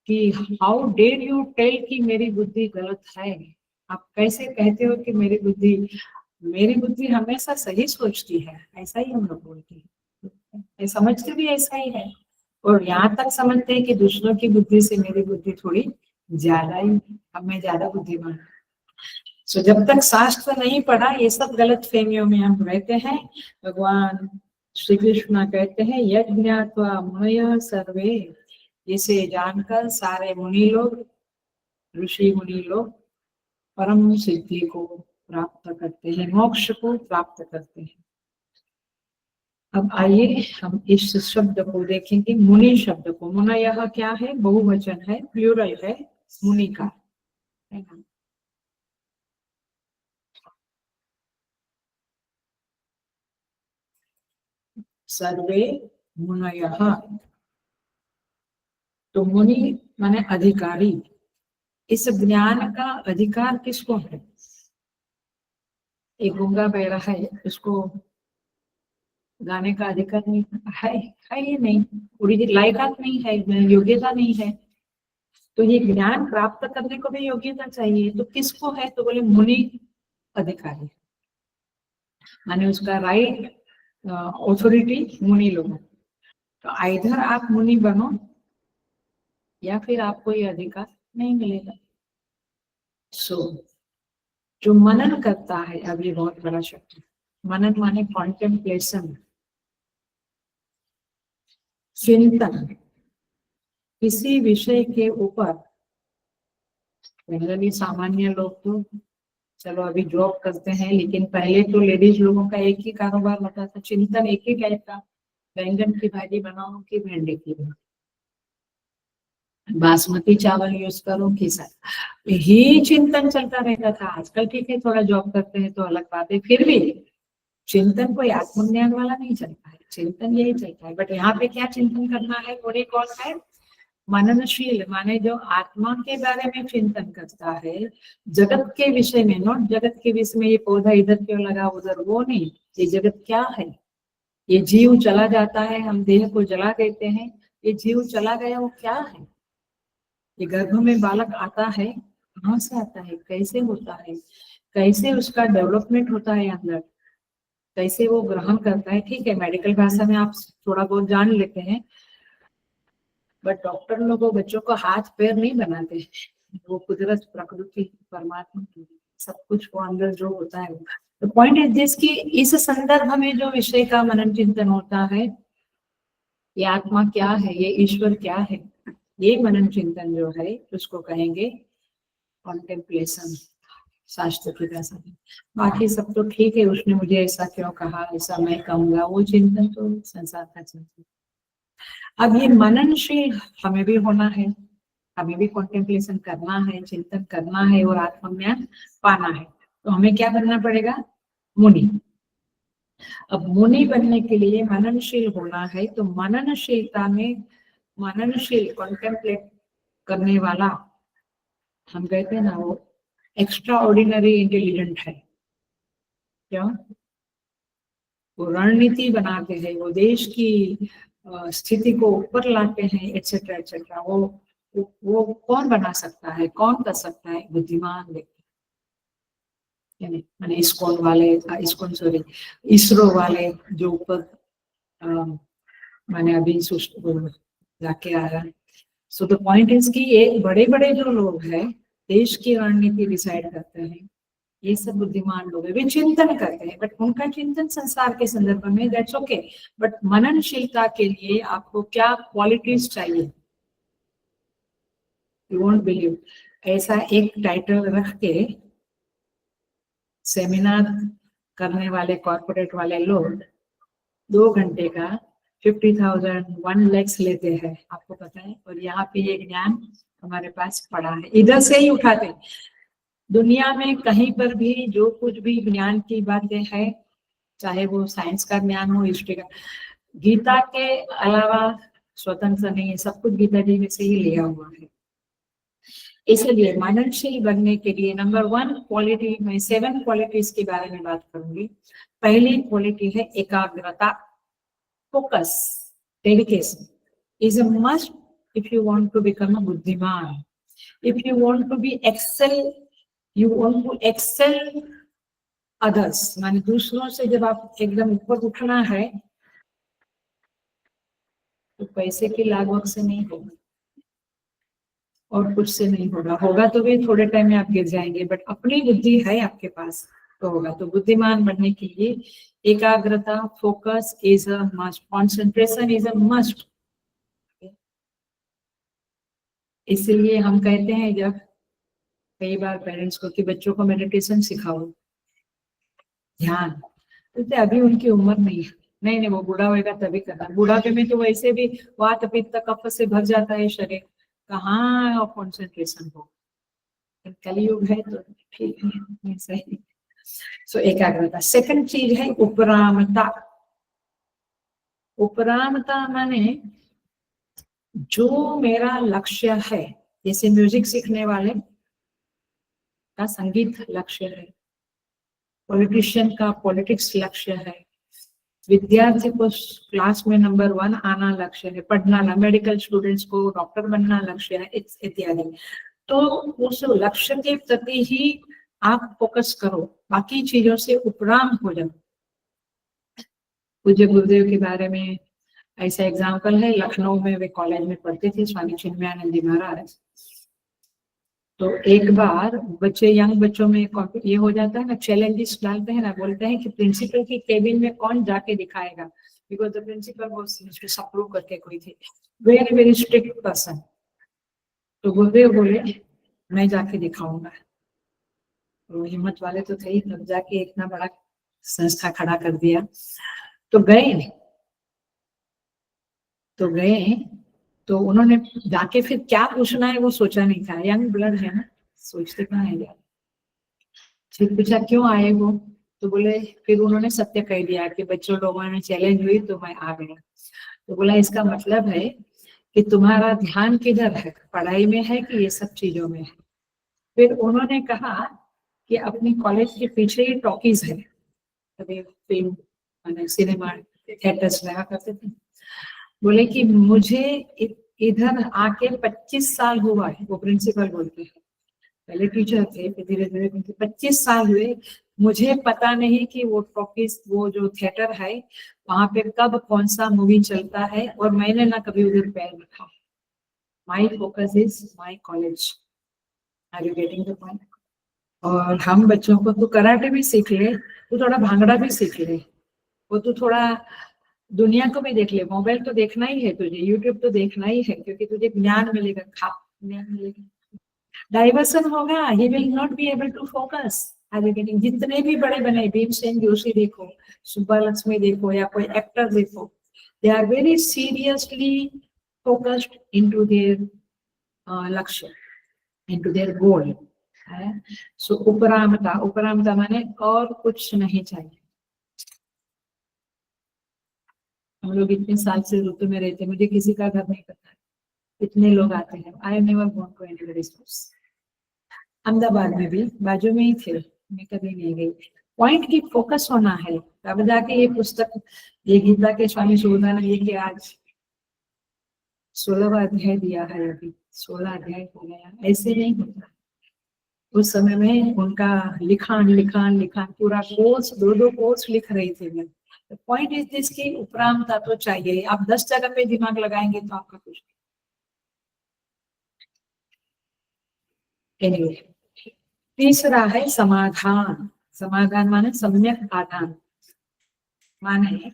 कि हाउ डेयर यू टेल कि मेरी बुद्धि गलत है। आप कैसे कहते हो कि मेरी बुद्धि मेरी बुद्धि हमेशा सही सोचती है, ऐसा ही हम लोग बोलते हैं, ये समझते भी ऐसा ही है। और यहाँ तक समझते हैं कि दूसरों की बुद्धि से मेरी बुद्धि थोड़ी ज्यादा ही, अब मैं ज्यादा बुद्धिमान। सो जब तक शास्त्र नहीं पढ़ा, ये सब गलत फहमियों में हम रहते हैं। भगवान श्री कृष्ण कहते हैं यज्ञात्वा मुनयः सर्वे, इसे जानकर सारे मुनि लोग, ऋषि मुनि लोग परम सिद्धि को प्राप्त करते हैं, मोक्ष को प्राप्त करते हैं। अब आइए हम इस शब्द को देखेंगे, मुनि शब्द को। मुनयः क्या है? बहुवचन है, प्लूरल है मुनि का, है ना। सर्वे मुनयः, तो मुनि माने अधिकारी। इस ज्ञान का अधिकार किसको है? एक गूंगा बहरा है, उसको गाने का अधिकार नहीं है ही नहीं, ओरिजिनल लायकात नहीं है, योग्यता नहीं है। तो ये ज्ञान प्राप्त करने को भी योग्यता चाहिए, तो किसको है? तो बोले मुनि अधिकारी, माने उसका राइट ऑथोरिटी मुनि लोगों। तो आइधर आप मुनि बनो या फिर आपको ये अधिकार नहीं मिलेगा। सो जो मनन करता है, अब ये बहुत बड़ा शब्द है, मनन माने कॉन्टेम्पलेशन, चिंतन किसी विषय के ऊपर। जनरली सामान्य लोग तो चलो अभी जॉब करते हैं, लेकिन पहले तो लेडीज लोगों का एक ही कारोबार होता था, चिंतन एक ही टाइप का, बैंगन की भाजी बनाओ कि भिंडी की बनाओ, बासमती चावल यूज करो कि सर, यही चिंतन चलता रहता था। आजकल ठीक है थोड़ा जॉब करते हैं तो अलग बात है, फिर भी चिंतन कोई आत्मज्ञान वाला नहीं चलता है, चिंतन यही चलता है। बट यहाँ पे क्या चिंतन करना है? और कौन है? मननशील, माने जो आत्मा के बारे में चिंतन करता है, जगत के विषय में, नॉट जगत के विषय में ये पौधा इधर क्यों लगा उधर, वो नहीं। ये जगत क्या है? ये जीव चला जाता है, हम देह को जला देते हैं, ये जीव चला गया वो क्या है? ये गर्भ में बालक आता है, कहाँ से आता है, कैसे होता है, कैसे उसका डेवलपमेंट होता है अंदर, कैसे वो ग्रहण करता है। ठीक है, मेडिकल भाषा में आप थोड़ा बहुत जान लेते हैं, बट डॉक्टर लोग बच्चों को हाथ पैर नहीं बनाते, वो कुदरत प्रकृति परमात्मा की सब कुछ वो अंदर जो होता है। तो पॉइंट इज दिस कि इस संदर्भ में जो विषय का मनन चिंतन होता है, ये आत्मा क्या है, ये ईश्वर क्या है, ये मनन चिंतन जो है उसको कहेंगे कॉन्टेम्पलेशन, शास्त्र की भाषा में। बाकी सब तो ठीक है, उसने मुझे ऐसा क्यों कहा, ऐसा मैं कहूंगा, वो चिंतन तो संसार का चिंतन। अब ये मननशील हमें भी होना है, हमें भी कॉन्टेम्पलेशन करना है, चिंतन करना है और आत्मज्ञान पाना है। तो हमें क्या बनना पड़ेगा? मुनि। अब मुनि बनने के लिए मननशील होना है, तो मननशीलता में, मननशील कॉन्टेम्पलेट करने वाला, हम कहते हैं ना, वो एक्स्ट्रा ऑर्डिनरी इंटेलिजेंट है। क्यों? वो रणनीति बनाते हैं, वो देश की स्थिति को ऊपर लाते हैं, एटसेट्रा एटसेट्रा। वो कौन बना सकता है, कौन कर सकता है? बुद्धिमान व्यक्ति। मैंने इस्कॉन वाले, इस्कॉन सॉरी, इसरो वाले जो ऊपर मैंने अभी जाके आया। सो द पॉइंट इज कि ये बड़े बड़े जो लोग हैं, देश की रणनीति डिसाइड करते हैं, ये सब बुद्धिमान लोग हैं, वे चिंतन करते हैं, बट उनका चिंतन संसार के संदर्भ में, दैट्स ओके। बट मननशीलता के लिए आपको क्या क्वालिटीज चाहिए? यू वोंट बिलीव, ऐसा एक टाइटल रख के सेमिनार करने वाले कॉर्पोरेट वाले लोग 2 घंटे का 50,000 1 lakhs लेते हैं, आपको पता है। और यहाँ पे ये ज्ञान हमारे पास पड़ा है, इधर से ही उठाते हैं। दुनिया में कहीं पर भी जो कुछ भी ज्ञान की बातें है, चाहे वो साइंस का ज्ञान हो, हिस्ट्री का, गीता के अलावा स्वतंत्र नहीं है, सब कुछ गीता जी में से ही लिया हुआ है। इसलिए मननशील बनने के लिए नंबर 1 क्वालिटी, मैं 7 क्वालिटीज के बारे में बात करूंगी। पहली क्वालिटी है एकाग्रता, focus, dedication is a must if you want to become a buddhiman. If you want to be excel, you want to excel others, माने दूसरों से जब आप एकदम ऊपर उठना है तो पैसे की लागत से नहीं होगा और कुछ से नहीं होगा, होगा तो भी थोड़े टाइम में आप गिर जाएंगे, बट अपनी बुद्धि है आपके पास तो होगा। तो बुद्धिमान बनने के लिए एकाग्रता, focus is a must, concentration is a must. इसलिए हम कहते हैं जब कई बार पेरेंट्स को कि बच्चों को मेडिटेशन सिखाओ, ध्यान, तो अभी उनकी उम्र नहीं है, नहीं नहीं वो बूढ़ा होएगा तभी करना, बुढ़ापे में तो वैसे भी वात पित्त कफ से भर जाता है शरीर, कहाँ कॉन्सेंट्रेशन हो। कलयुग है तो ठीक है, सही। सो एकाग्रता। सेकंड चीज है उपरामता। उपरामता माने जो मेरा लक्ष्य है, जैसे म्यूजिक सीखने वाले का संगीत लक्ष्य है, पॉलिटिशियन का पॉलिटिक्स लक्ष्य है, विद्यार्थी को क्लास में नंबर 1 आना लक्ष्य है, पढ़ना, मेडिकल स्टूडेंट्स को डॉक्टर बनना लक्ष्य है, इत्यादि। तो उस लक्ष्य के प्रति ही आप फोकस करो, बाकी चीजों से उपराम हो जाओ। पूज्य गुरुदेव के बारे में ऐसा एग्जाम्पल है, लखनऊ में वे कॉलेज में पढ़ते थे, स्वामी चिन्मयानंद जी महाराज। तो एक बार बच्चे, यंग बच्चों में ये हो जाता है ना, चैलेंजेस डालते हैं ना, बोलते हैं कि प्रिंसिपल की केबिन में कौन जाके दिखाएगा, because the principal was approve करके कोई थे, वेरी वेरी स्ट्रिक्ट पर्सन। तो गुरुदेव बोले मैं जाके दिखाऊंगा। तो हिम्मत वाले तो थे ही, तब जाके इतना बड़ा संस्था खड़ा कर दिया। तो गए तो उन्होंने जाके फिर क्या पूछना है वो सोचा नहीं था, यंग ब्लड है ना, सोचते कहाँ है यार। फिर पूछा क्यों आए वो, तो बोले, फिर उन्होंने सत्य कह दिया कि बच्चों लोगों में चैलेंज हुई तो मैं आ गया। तो बोला इसका मतलब है कि तुम्हारा ध्यान किधर है, पढ़ाई में है कि ये सब चीजों में है। फिर उन्होंने कहा कि अपनी कॉलेज के पीछे ही टॉकीज है, कभी फिल्म सिनेमा थिएटर्स लगा करते थे। बोले कि मुझे इधर आके 25 साल हुआ है, वो प्रिंसिपल बोलते हैं, पहले टीचर थे फिर धीरे धीरे 25 साल हुए, मुझे पता नहीं कि वो टॉकीज, वो जो थिएटर है वहां पे कब कौन सा मूवी चलता है, और मैंने ना कभी उधर पैर रखा। My focus is my college. Are you getting the point? और हम बच्चों को तो कराटे भी सीख ले, तो थोड़ा भांगड़ा भी सीख ले, वो तो थोड़ा दुनिया को भी देख ले, मोबाइल तो देखना ही है तुझे, यूट्यूब तो देखना ही है, क्योंकि तुझे ज्ञान मिलेगा, ज्ञान मिलेगा, डाइवर्सन होगा, he will not be able to focus. जितने भी बड़े बने, भीमसेन जोशी देखो, सुब्बा लक्ष्मी देखो, या कोई एक्टर देखो, they are very seriously focused into their लक्ष्य, इनटू देयर गोल। सो उपरामता, उपरामता माने और कुछ नहीं चाहिए। हम लोग इतने साल से ऋतु में रहते, मुझे किसी का घर नहीं पता, इतने लोग आते हैं, I am never going to anybody's house. Ahmedabad में भी बाजू में ही थे, मैं कभी नहीं गई। पॉइंट की फोकस होना है, तब जाके ये पुस्तक, ये गीता के स्वामी सुबोधानंद ये कि आज 16वां अध्याय दिया है, अभी 16 अध्याय हो गया, ऐसे नहीं होता। उस समय में उनका लिखान लिखान लिखान पूरा कोर्स, 2-2 कोर्स लिख रही थी मैं। पॉइंट इज दिस की उपरामता तो चाहिए, आप 10 जगह पे दिमाग लगाएंगे तो आपका कुछ anyway। तीसरा है समाधान। समाधान माने सम्यक आधान, माने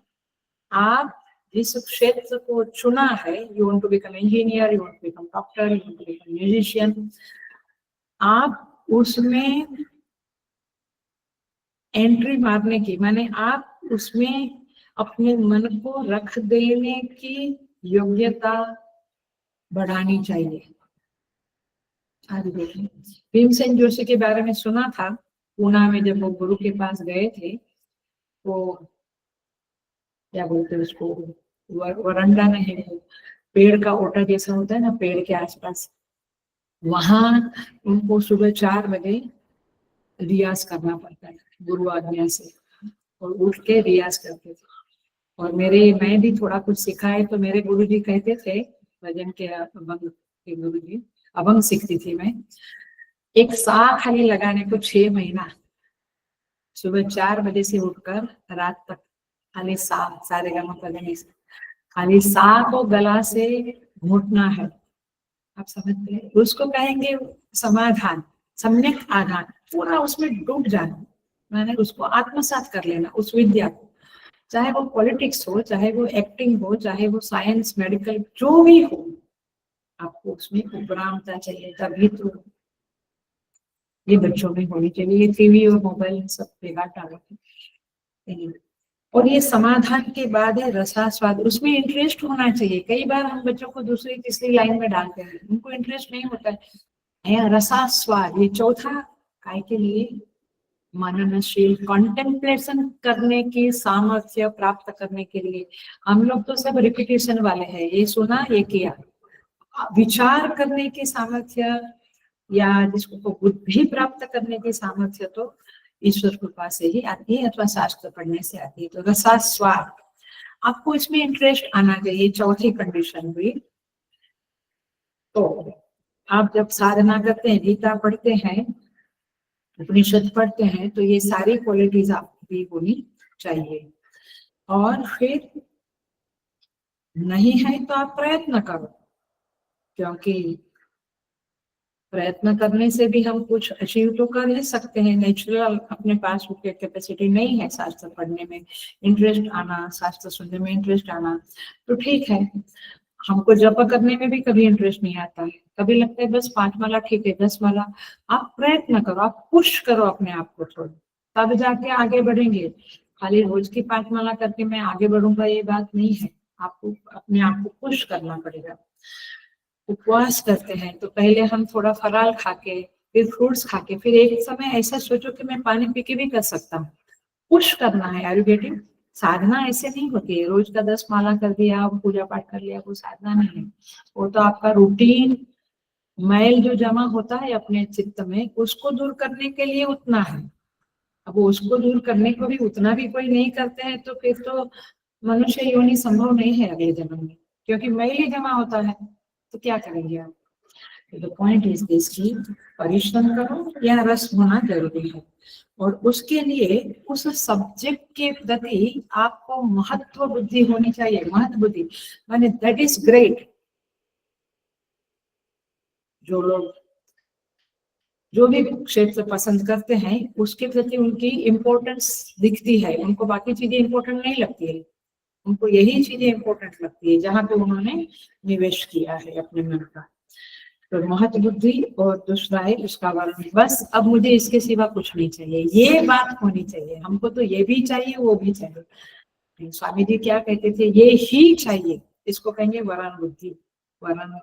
आप जिस क्षेत्र को चुना है, you want to become engineer, you want to become doctor, you want to become musician, आप उसमें एंट्री मारने की, माने आप उसमें अपने मन को रख देने की योग्यता बढ़ानी चाहिए। आज देखिए, भीमसेन जोशी के बारे में सुना था, पूना में जब वो गुरु के पास गए थे, तो क्या बोलते हैं उसको, वरंडा नहीं, पेड़ का ओटा जैसा होता है ना, पेड़ के आसपास, वहां उनको सुबह 4 बजे रियाज करना पड़ता है गुरु आज्ञा से, और उठ के रियाज करते थे। और मैं भी थोड़ा कुछ सीखा है, तो मेरे गुरुजी कहते थे, भजन के अभंग के गुरुजी, अभंग सीखती थी मैं, एक सा खाली लगाने को 6 महीना, सुबह 4 बजे से उठकर रात तक खाली सा, सारे गामा पढ़ने से, खाली सा को गला से घोटना है। आप समझते हैं? उसको कहेंगे समाधान, सम्यक आधान, पूरा उसमें डूब जाना, मैंने उसको आत्मसात कर लेना, उस विद्या को। चाहे वो पॉलिटिक्स हो, चाहे वो एक्टिंग हो, चाहे वो साइंस, मेडिकल, जो भी हो, आपको उसमें उपरामता चाहिए। तभी तो ये बच्चों में होनी चाहिए। ये टीवी और मोबाइल सब बेकार डालो। और ये समाधान के बाद है रसास्वाद, उसमें इंटरेस्ट होना चाहिए। कई बार हम बच्चों को दूसरी तीसरी लाइन में डालते हैं, उनको इंटरेस्ट नहीं होता है। रसास्वाद ये चौथा काय के लिए, मननशील, कॉन्टेम्पलेशन करने की सामर्थ्य प्राप्त करने के लिए। हम लोग तो सब रिपीटेशन वाले हैं, ये सुना ये किया। विचार करने की सामर्थ्य या जिसको बुद्धि प्राप्त करने की सामर्थ्य तो ईश्वर कृपा से ही आती है, अथवा शास्त्र पढ़ने से आती है। तो रसास्वाद, आपको इसमें इंटरेस्ट आना चाहिए, चौथी कंडीशन हुई। तो आप जब साधना करते हैं, गीता पढ़ते हैं, उपनिषद पढ़ते हैं, तो ये सारी क्वालिटीज आपकी होनी चाहिए। और फिर नहीं है तो आप प्रयत्न करो, क्योंकि प्रयत्न करने से भी हम कुछ अचीव तो कर ही सकते हैं। नेचुरल अपने पास कैपेसिटी नहीं है शास्त्र पढ़ने में इंटरेस्ट आना, शास्त्र सुनने में इंटरेस्ट आना, तो ठीक है। हमको जप करने में भी कभी इंटरेस्ट नहीं आता है, कभी लगता है बस 5 माला ठीक है, 10 माला। आप प्रयत्न करो, आप पुश करो अपने आप को थोड़ा, तब जाके आगे बढ़ेंगे। खाली रोज की 5 माला करके मैं आगे बढ़ूंगा ये बात नहीं है, आपको अपने आप को पुश करना पड़ेगा। उपवास करते हैं तो पहले हम थोड़ा फराल खा के, फिर फ्रूट्स खा के, फिर एक समय ऐसा सोचो कि मैं पानी पी के भी कर सकता हूँ। पुश करना है, आर यू गेटिंग? साधना ऐसे नहीं होती है रोज का 10 माला कर दिया, पूजा पाठ कर लिया, वो साधना नहीं है। वो तो आपका रूटीन मैल जो जमा होता है अपने चित्त में, उसको दूर करने के लिए उतना है। अब उसको दूर करने को भी उतना भी कोई नहीं करते हैं, तो फिर तो मनुष्य योनि संभव नहीं है अगले जन्म में, क्योंकि मैल ही जमा होता है। तो क्या करेंगे आप? द पॉइंट इज दिस की परिश्रम करो, या रस होना जरूरी है। और उसके लिए उस सब्जेक्ट के प्रति आपको महत्व बुद्धि होनी चाहिए। महत्व बुद्धि माने दैट इज ग्रेट। जो लोग जो भी क्षेत्र पसंद करते हैं, उसके प्रति उनकी इम्पोर्टेंस दिखती है। उनको बाकी चीजें इम्पोर्टेंट नहीं लगती है, उनको यही चीजें इम्पोर्टेंट लगती है जहाँ पे उन्होंने निवेश किया है अपने मन का। तो महत्व बुद्धि, और दूसरा है उसका वर्ण। बस अब मुझे इसके सिवा कुछ नहीं चाहिए, ये बात होनी चाहिए। हमको तो ये भी चाहिए, वो भी चाहिए। स्वामी जी क्या कहते थे? ये ही चाहिए, इसको कहेंगे वरण बुद्धि। वरण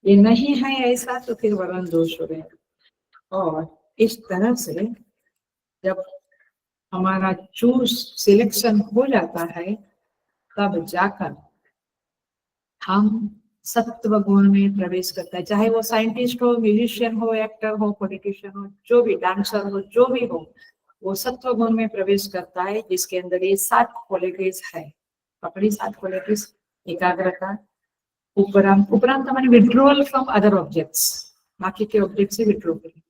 ये नहीं है ऐसा तो फिर वरण दोष हो गया। और इस तरह से जब हमारा चूज सिलेक्शन हो जाता है, तब जाकर हम सत्व गुण में प्रवेश करता है। चाहे वो साइंटिस्ट हो, म्यूजिशियन हो, एक्टर हो, पॉलिटिशियन हो, जो भी, डांसर हो, जो भी हो, वो सत्व गुण में प्रवेश करता है, जिसके अंदर ये 7 क्वालिटीज है। पकड़ी 7 क्वालिटीज। एकाग्रता, उपराम, उपराम का माने विड्रॉल फ्रॉम अदर ऑब्जेक्ट्स, बाकी के ऑब्जेक्ट से विड्रॉ करें।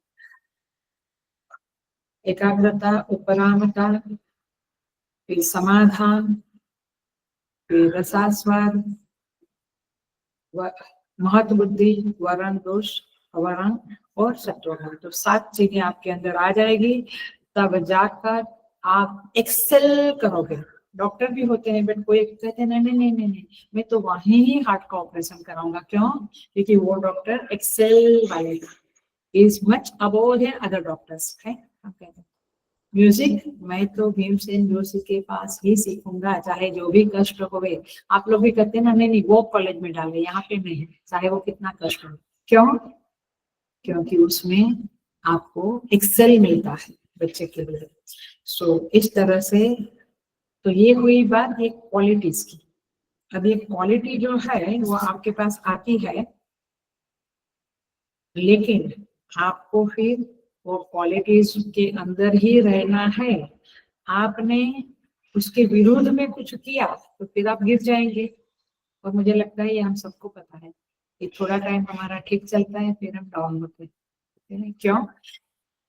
एकाग्रता, उपरामता, फिर समाधान, फिर रसास्वाद, महत्व बुद्धि, वरण दोष, वरण और सत्वगुण। तो 7 चीजें आपके अंदर आ जाएगी, तब जाकर आप एक्सेल करोगे। डॉक्टर भी होते हैं, बट कोई कहते हैं नहीं नहीं नहीं नहीं नहीं, मैं तो वहीं ही हार्ट का ऑपरेशन कराऊंगा। क्यों? क्योंकि वो डॉक्टर एक्सेल वाले is much above than other doctors है। म्यूजिक, मैं तो भीमसेन जोशी के पास ही सीखूंगा, चाहे जो भी कष्ट होवे। आप लोग भी कहते हैं ना, नहीं नहीं वो कॉलेज में डाले, यहाँ पे नहीं, चाहे वो कितना कष्ट हो। क्यों? क्योंकि उसमें आपको एक्सेल मिलता है बच्चे के लिए। सो इस तरह से तो ये हुई बात एक क्वालिटीज की। अब ये क्वालिटी जो है वो आपके पास आती है, लेकिन आपको फिर वो क्वालिटीज के अंदर ही रहना है। आपने उसके विरोध में कुछ किया तो फिर आप गिर जाएंगे। और मुझे लगता है ये हम सबको पता है कि थोड़ा टाइम हमारा ठीक चलता है, फिर हम डाउन होते हैं। क्यों?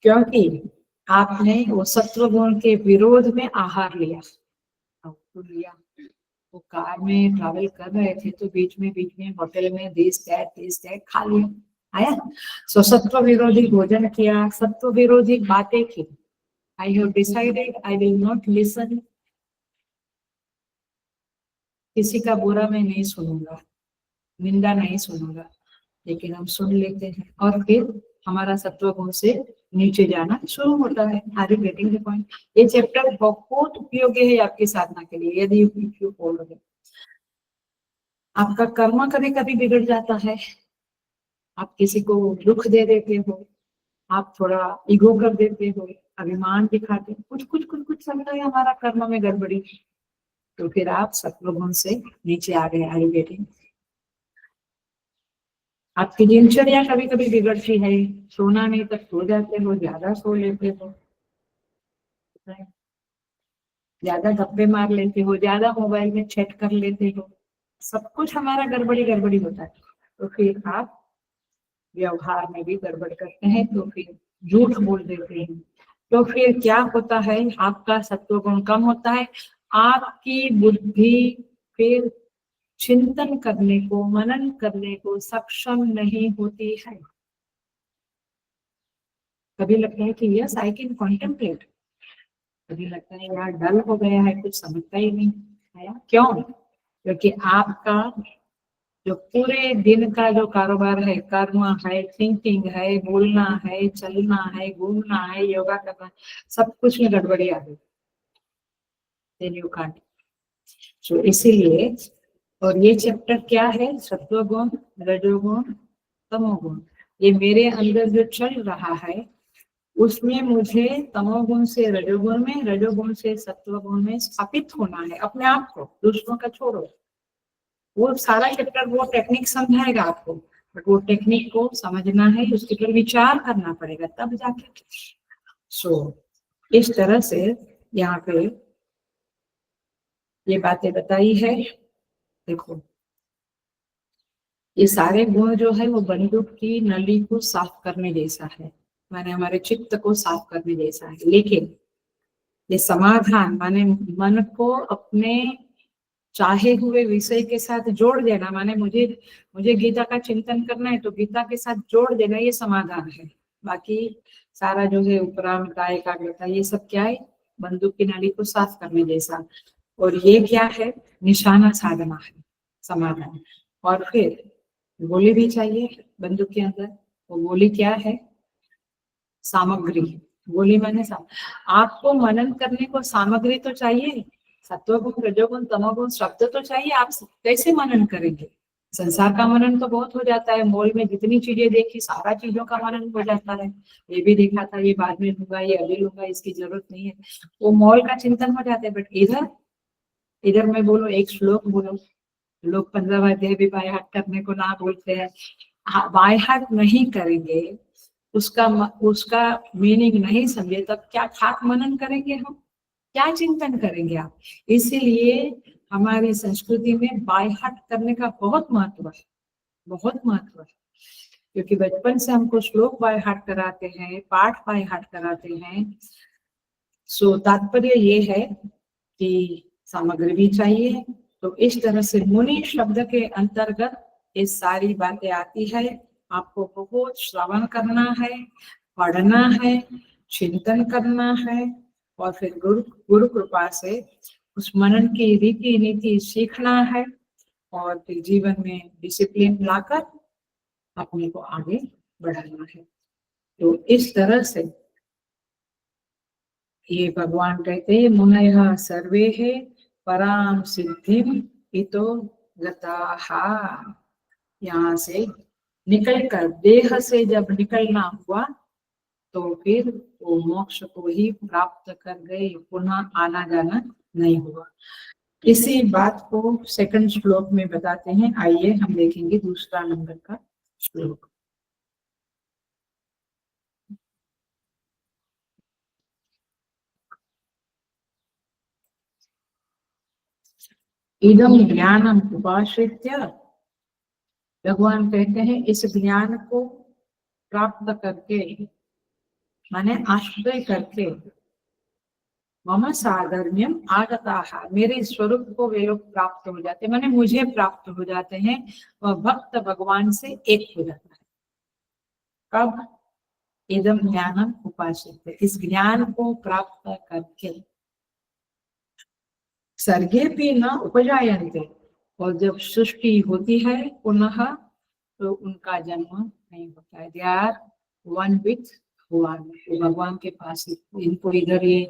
क्योंकि आपने वो सत्व गुण के विरोध में आहार लिया, तो लिया, वो कार में ट्रैवल कर रहे थे तो बीच में होटल में दिस दैट खा लिया, आया। सो सत्व विरोधी भोजन किया, सत्व विरोधी बातें की। I have decided I will not listen, किसी का बुरा मैं नहीं सुनूंगा, निंदा नहीं सुनूंगा, लेकिन हम सुन लेते हैं और फिर हमारा सत्व गुण से नीचे जाना शुरू होता है। Are you getting the point? ये चैप्टर बहुत उपयोगी है आपकी साधना के लिए, यदि यू फॉलो। आपका कर्म कभी कभी बिगड़ जाता है, आप किसी को दुख दे देते हो, आप थोड़ा ईगो कर देते हो, अभिमान दिखाते हो, कुछ चलता है हमारा कर्म में गड़बड़ी, तो फिर आप सत्व गुण से नीचे आ गए। Are you getting? आपकी दिनचर्या कभी कभी बिगड़ती है, सोना नहीं तक सो जाते हो, ज्यादा सो लेते हो, ज्यादा गप्पे मार लेते हो, ज्यादा मोबाइल में चैट कर लेते हो, सब कुछ हमारा गड़बड़ी गड़बड़ी होता है। तो फिर आप व्यवहार में भी गड़बड़ करते हैं, तो फिर झूठ बोल देते हैं, तो फिर क्या होता है, आपका सत्व गुण कम होता है, आपकी बुद्धि फिर चिंतन करने को, मनन करने को सक्षम नहीं होती है। कभी लगता है कि यस आई कैन कॉन्टेम्पलेट, कभी लगता है यार डल हो गया है, कुछ समझता ही नहीं आया। क्यों? क्योंकि आपका जो पूरे दिन का जो कारोबार है, कर्म है, थिंकिंग है, बोलना है, चलना है, घूमना है, योगा करना है, सब कुछ में गड़बड़ी आ गई, देन यू कांट। सो इसीलिए, और ये चैप्टर क्या है, सत्वगुण, रजोगुण, तमोगुण, ये मेरे अंदर जो चल रहा है उसमें मुझे तमोगुण से रजोगुण में, रजोगुण से सत्वगुण में स्थापित होना है अपने आप को, दूसरों का छोड़ो। वो सारा चैप्टर वो टेक्निक समझाएगा आपको, बट वो टेक्निक को समझना है, उसके ऊपर विचार करना पड़ेगा तब जाके। सो इस तरह से यहाँ पे ये बातें बताई है। देखो, ये सारे गुण जो है वो बंदूक की नली को साफ करने जैसा है, माने हमारे चित्त को साफ करने जैसा है, लेकिन ये समाधान माने मन को अपने चाहे हुए विषय के साथ जोड़ देना, माने मुझे मुझे गीता का चिंतन करना है तो गीता के साथ जोड़ देना, ये समाधान है। बाकी सारा जो है उपरामता, एकाग्रता, ये सब क्या है, बंदूक की नाली को साफ करने जैसा, और ये क्या है, निशाना साधना है, समाधान। और फिर गोली भी चाहिए बंदूक के अंदर, वो गोली क्या है, सामग्री। गोली माने आपको मनन करने को सामग्री तो चाहिए, सत्वगुण, रजोगुण, तमोगुण शब्द तो चाहिए, आप कैसे मनन करेंगे? संसार का मनन तो बहुत हो जाता है, मॉल में जितनी चीजें देखी सारा चीजों का मनन हो जाता है, ये भी देखा था, ये बाद में लूंगा, ये अभी लूंगा, इसकी जरूरत नहीं है, वो मॉल का चिंतन हो जाता है। बट इधर इधर मैं बोलो, एक श्लोक बोलो, लोग 15 अध्याय भी बाय हार्ट करने को ना बोलते हैं, बाय हार्ट नहीं करेंगे, उसका मीनिंग नहीं समझे, तब क्या खाक मनन करेंगे हम, क्या चिंतन करेंगे आप? इसीलिए हमारी संस्कृति में बाय हार्ट करने का बहुत महत्व है, बहुत महत्व है, क्योंकि बचपन से हमको श्लोक बाय हार्ट कराते हैं, पाठ बाय हार्ट कराते हैं। सो तात्पर्य ये है कि सामग्री भी चाहिए। तो इस तरह से मुनि शब्द के अंतर्गत ये सारी बातें आती है। आपको बहुत श्रवण करना है, पढ़ना है, चिंतन करना है, और फिर गुरु गुरु कृपा से उस मनन की रीति नीति सीखना है, और फिर जीवन में डिसिप्लिन लाकर अपने को आगे बढ़ाना है। तो इस तरह से ये भगवान कहते हैं, मुनयः सर्वे है पराम सिद्धिम इतो गताहा। यहाँ से निकल कर, देह से जब निकलना हुआ तो फिर वो मोक्ष को ही प्राप्त कर गए, पुनः आना जाना नहीं हुआ। इसी बात को सेकंड श्लोक में बताते हैं। आइए हम देखेंगे दूसरा नंबर का श्लोक। इदम ज्ञानम उपाश्रित्य, भगवान कहते हैं इस ज्ञान को प्राप्त करके माने आश्रय करके, मम साधर्म्यम आगताः, मेरे स्वरूप को वे लोग प्राप्त हो जाते, माने मुझे प्राप्त हो जाते हैं। वह भक्त भगवान से एक हो जाता है। कब? इदम ज्ञानम उपासित, इस ज्ञान को प्राप्त करके। सर्गे भी न उपजायन्ते, और जब सृष्टि होती है पुनः तो उनका जन्म नहीं होता है। दे आर वन विथ भगवान, भगवान के पास इनको इधर ये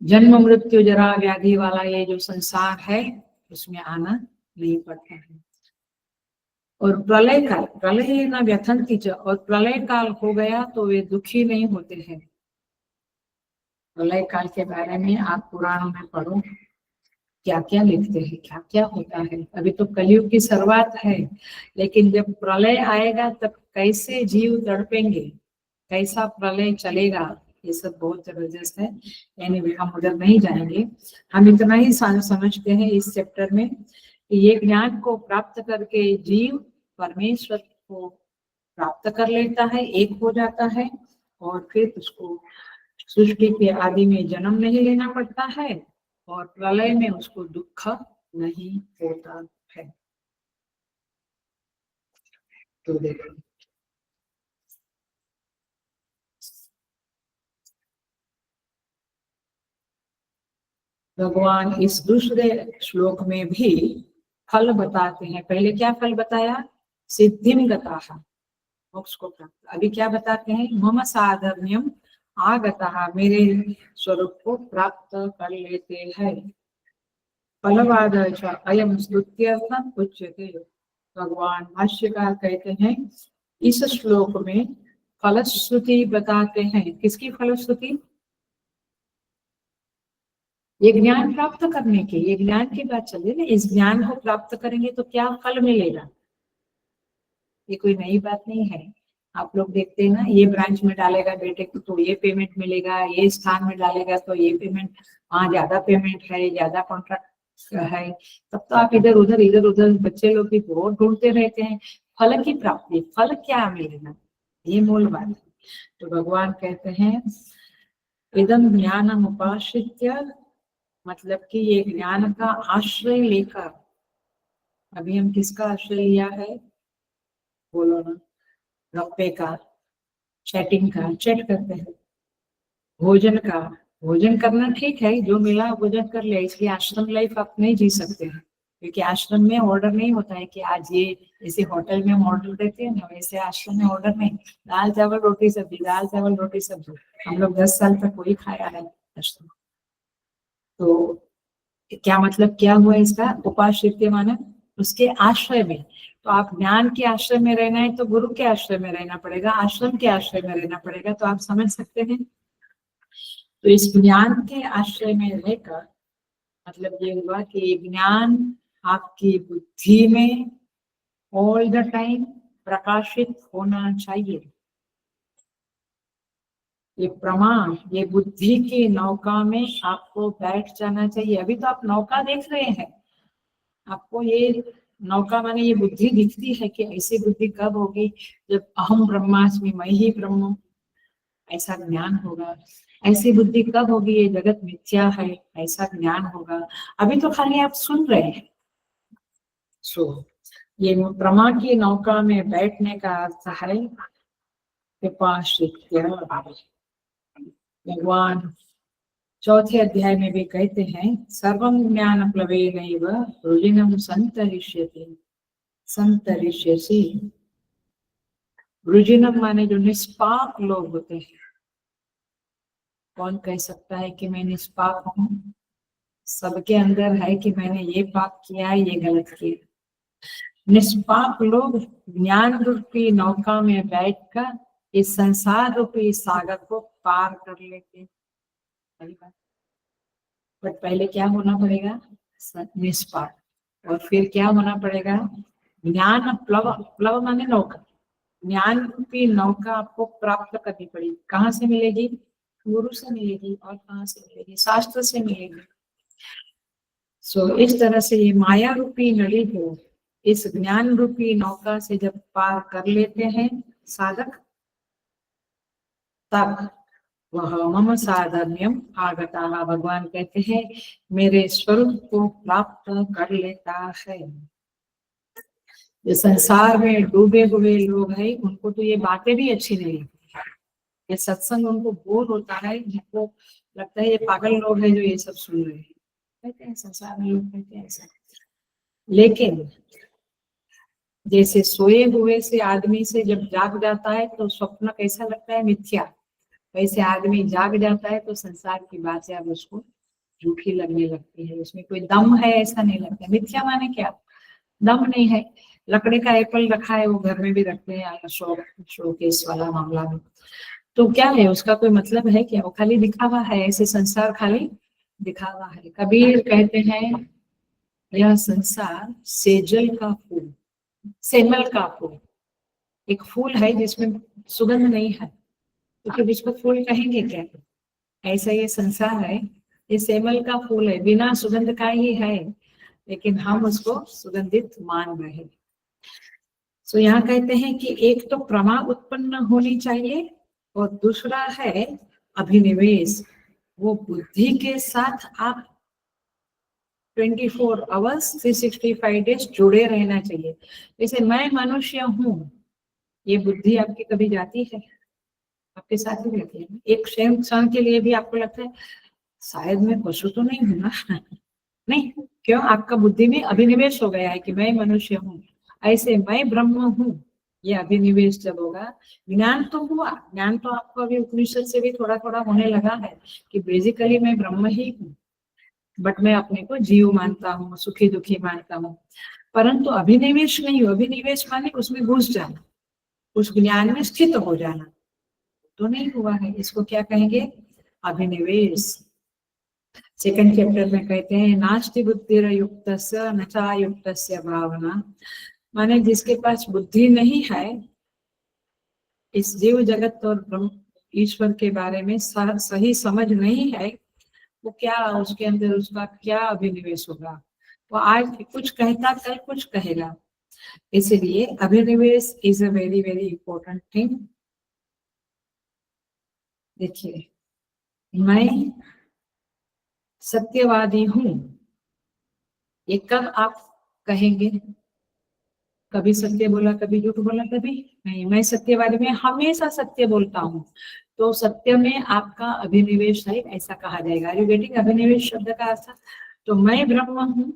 जन्म मृत्यु जरा व्याधि वाला ये जो संसार है उसमें आना नहीं पड़ता है। और प्रलय काल, प्रलय न व्यथंती च, और प्रलय काल हो गया तो वे दुखी नहीं होते हैं। प्रलय काल के बारे में आप पुराणों में पढ़ो, क्या क्या लिखते हैं, क्या क्या होता है। अभी तो कलयुग की शुरुआत है, लेकिन जब प्रलय आएगा तब कैसे जीव तड़पेंगे, कैसा प्रलय चलेगा, ये सब बहुत जबरदस्त है। यानी हम उधर नहीं जाएंगे, हम इतना ही समझते हैं इस चैप्टर में कि ये ज्ञान को प्राप्त करके जीव परमेश्वर को प्राप्त कर लेता है, एक हो जाता है, और फिर उसको सृष्टि के आदि में जन्म नहीं लेना पड़ता है, और प्रलय में उसको दुख नहीं होता है। तो देखो, भगवान इस दूसरे श्लोक में भी फल बताते हैं। पहले क्या फल बताया? सिद्धिम गताः, मोक्ष को प्राप्त। अभी क्या बताते हैं? मम साधर्म्यम आगताः, मेरे स्वरूप को प्राप्त कर लेते हैं। फलवाद अयम स्तुत्यर्थम उच्यते, भगवान भाष्यकार कहते हैं इस श्लोक में फलश्रुति बताते हैं। किसकी फलश्रुति? ये ज्ञान प्राप्त करने के, ये ज्ञान की बात चल रही है ना। इस ज्ञान को प्राप्त करेंगे तो क्या फल मिलेगा, ये कोई नई बात नहीं है। आप लोग देखते हैं ना, ये ब्रांच में डालेगा बेटे को तो ये पेमेंट मिलेगा, ये स्थान में डालेगा तो ये पेमेंट, हाँ ज्यादा पेमेंट है, ज्यादा कॉन्ट्रैक्ट है, तब तो आप इधर उधर बच्चे लोग भी बहुत ढूंढते रहते हैं फल की प्राप्ति। फल क्या मिलेगा, ये मूल बात है। तो भगवान कहते हैं इदम ज्ञानम उपाश्रित्य, मतलब कि ये ज्ञान का आश्रय लेकर। अभी हम किसका आश्रय लिया है? बोलो ना। रुपए का, चैटिंग का, चैट करते हैं। भोजन का, भोजन करना ठीक है, जो मिला भोजन कर लिया। इसलिए आश्रम लाइफ आप नहीं जी सकते हैं, क्योंकि आश्रम में ऑर्डर नहीं होता है कि आज ये, जैसे होटल में हम ऑर्डर देते हैं ना, वैसे आश्रम में ऑर्डर नहीं। दाल चावल रोटी सब्जी, दाल चावल रोटी सब्जी, हम लोग 10 साल तक वही खाया है आश्रम। तो क्या मतलब, क्या हुआ इसका? उपाश्रित्य माना उसके आश्रय में। तो आप ज्ञान के आश्रय में रहना है तो गुरु के आश्रय में रहना पड़ेगा, आश्रम के आश्रय में रहना पड़ेगा। तो आप समझ सकते हैं। तो इस ज्ञान के आश्रय में रहकर मतलब ये हुआ कि ये ज्ञान आपकी बुद्धि में ऑल द टाइम प्रकाशित होना चाहिए। ये प्रमाण, ये बुद्धि की नौका में आपको बैठ जाना चाहिए। अभी तो आप नौका देख रहे हैं, आपको ये नौका माने ये बुद्धि दिखती है कि ऐसी बुद्धि कब होगी जब अहम ब्रह्मास्मि, मैं ही ब्रह्म, ऐसा ज्ञान होगा। ऐसी बुद्धि कब होगी, ये जगत मिथ्या है, ऐसा ज्ञान होगा। अभी तो खाली आप सुन रहे हैं। सो ये प्रमा की नौका में बैठने का अर्थ है कृपाश्रित्य। भगवान चौथे अध्याय में भी कहते हैं सर्वं ज्ञान प्लवेनैव रुजिनं संतरिष्यति, संतरिष्यसि। रुजिनम माने जो निष्पाप लोग होते हैं। कौन कह सकता है कि मैं निष्पाप हूँ? सबके अंदर है कि मैंने ये पाप किया है, ये गलत किया। निष्पाप लोग ज्ञान रूपी नौका में बैठकर इस संसार रूपी सागर को पार कर लेते। बट पहले क्या होना पड़ेगा? निष्पाप। और फिर क्या होना पड़ेगा? ज्ञान प्लव, प्लव माने नौका। ज्ञान रूपी नौका आपको प्राप्त करनी पड़ेगी। कहाँ से मिलेगी? गुरु से मिलेगी। और कहाँ से मिलेगी? शास्त्र से मिलेगी। सो इस तरह से ये माया रूपी नली को इस ज्ञान रूपी नौका से जब पार कर लेते हैं साधक, तब वह मम साधर्म्यम आगता, भगवान कहते हैं मेरे स्वरूप को प्राप्त कर लेता है। जो संसार में डूबे हुए लोग हैं उनको तो ये बातें भी अच्छी नहीं लगती, ये सत्संग उनको बोर होता है, जिनको लगता है ये पागल लोग हैं जो ये सब सुन रहे हैं, कहते हैं संसार में लोग कहते हैं ऐसा। लेकिन जैसे सोए हुए से आदमी से जब जाग जाता है तो स्वप्न कैसा लगता है, मिथ्या, वैसे आदमी जाग जाता है तो संसार की बातें अब उसको झूठी लगने लगती है, उसमें कोई दम है ऐसा नहीं लगता। मिथ्या माने क्या, दम नहीं है। लकड़ी का एप्पल रखा है, वो घर में भी रखते हैं, शोकेस वाला मामला में, तो क्या है उसका कोई मतलब है क्या, वो खाली दिखावा है। ऐसे संसार खाली दिखावा है। कबीर कहते हैं यह संसार सेजल का फूल, सेमल का फूल, एक फूल है जिसमें सुगंध नहीं है, तो फिर इसको फूल कहेंगे क्या। ऐसा ये संसार है, ये सेमल का फूल है, बिना सुगंध का ही है, लेकिन हम उसको सुगंधित मान रहे हैं। तो यहाँ कहते हैं कि एक तो प्रमा उत्पन्न होनी चाहिए और दूसरा है अभिनिवेश। वो बुद्धि के साथ आप 24 आवर्स 365 डेज जुड़े रहना चाहिए। जैसे मैं मनुष्य हूँ, ये बुद्धि आपकी कभी जाती है, आपके साथ ही रहती है। एक क्षण के लिए भी आपको लगता है शायद मैं पशु तो नहीं हूँ ना नहीं, क्यों, आपका बुद्धि में अभिनिवेश हो गया है कि मैं मनुष्य हूँ। ऐसे मैं ब्रह्म हूँ, ये अभिनिवेश जब होगा, ज्ञान तो हुआ, ज्ञान तो आपको अभी उपनिषद से भी थोड़ा थोड़ा होने लगा है कि बेसिकली मैं ब्रह्म ही हूँ, बट मैं अपने को जीव मानता हूँ, सुखी दुखी मानता हूँ, परंतु अभिनिवेश नहीं हो। अभिनिवेश माने उसमें घुस जाना, उस ज्ञान में स्थित हो जाना, तो नहीं हुआ है। इसको क्या कहेंगे, अभिनिवेश। सेकंड चैप्टर में कहते हैं नास्ति बुद्धिर युक्तस्य न चा युक्तस्य भावना, माने जिसके पास बुद्धि नहीं है, इस जीव जगत और ब्रह्म ईश्वर के बारे में सही समझ नहीं है, वो क्या, उसके अंदर उसका क्या अभिनिवेश होगा। वो आज कुछ कहता कल कुछ कहेगा। इसलिए अभिनिवेश is a very very important thing. देखिए, मैं सत्यवादी हूँ, ये कब आप कहेंगे, कभी सत्य बोला कभी झूठ बोला, कभी नहीं। मैं सत्यवादी में हमेशा सत्य बोलता हूँ, तो सत्य में आपका अभिनिवेश है, ऐसा कहा जाएगा। यू गेटिंग अभिनिवेश शब्द का अर्थ। तो मैं ब्रह्म हूँ,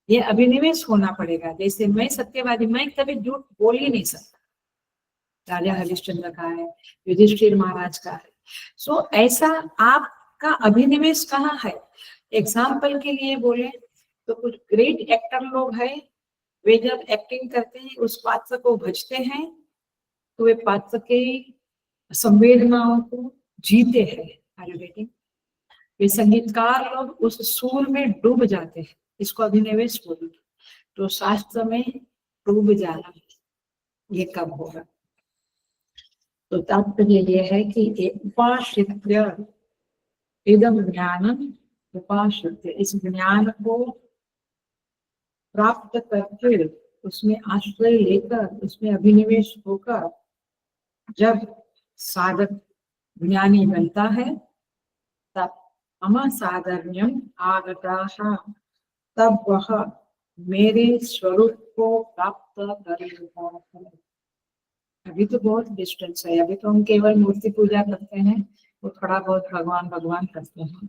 ये अभिनिवेश होना पड़ेगा। जैसे मैं सत्यवादी, मैं कभी झूठ बोल ही नहीं सकता। राजा हरिश्चंद्र का है, युधिष्ठिर महाराज का है। सो ऐसा आपका अभिनिवेश कहाँ है। एग्जाम्पल के लिए बोले तो कुछ ग्रेट एक्टर लोग हैं, वे जब एक्टिंग करते हैं उस पात्र को भजते हैं, तो वे पात्र के संवेदनाओं को जीते हैं। Are you getting. वे संगीतकार लोग उस सुर में डूब जाते हैं, इसको अभिनिवेश बोलेंगे। तो शास्त्र में डूब जाना, ये कब होगा। तो तात्पर्य ये है कि उपाश्रित्य इदम ज्ञानम, उपाश्रित्य इस ज्ञान को प्राप्त करके, उसमें आश्रय लेकर, उसमें अभिनिवेश होकर जब साधक ज्ञानी बनता है, तब मम साधर्म्यम आगताः, तब वह मेरे स्वरूप को प्राप्त कर लेता है। अभी तो बहुत डिस्टेंस है, अभी तो हम केवल मूर्ति पूजा करते हैं, वो थोड़ा बहुत भगवान भगवान करते हैं।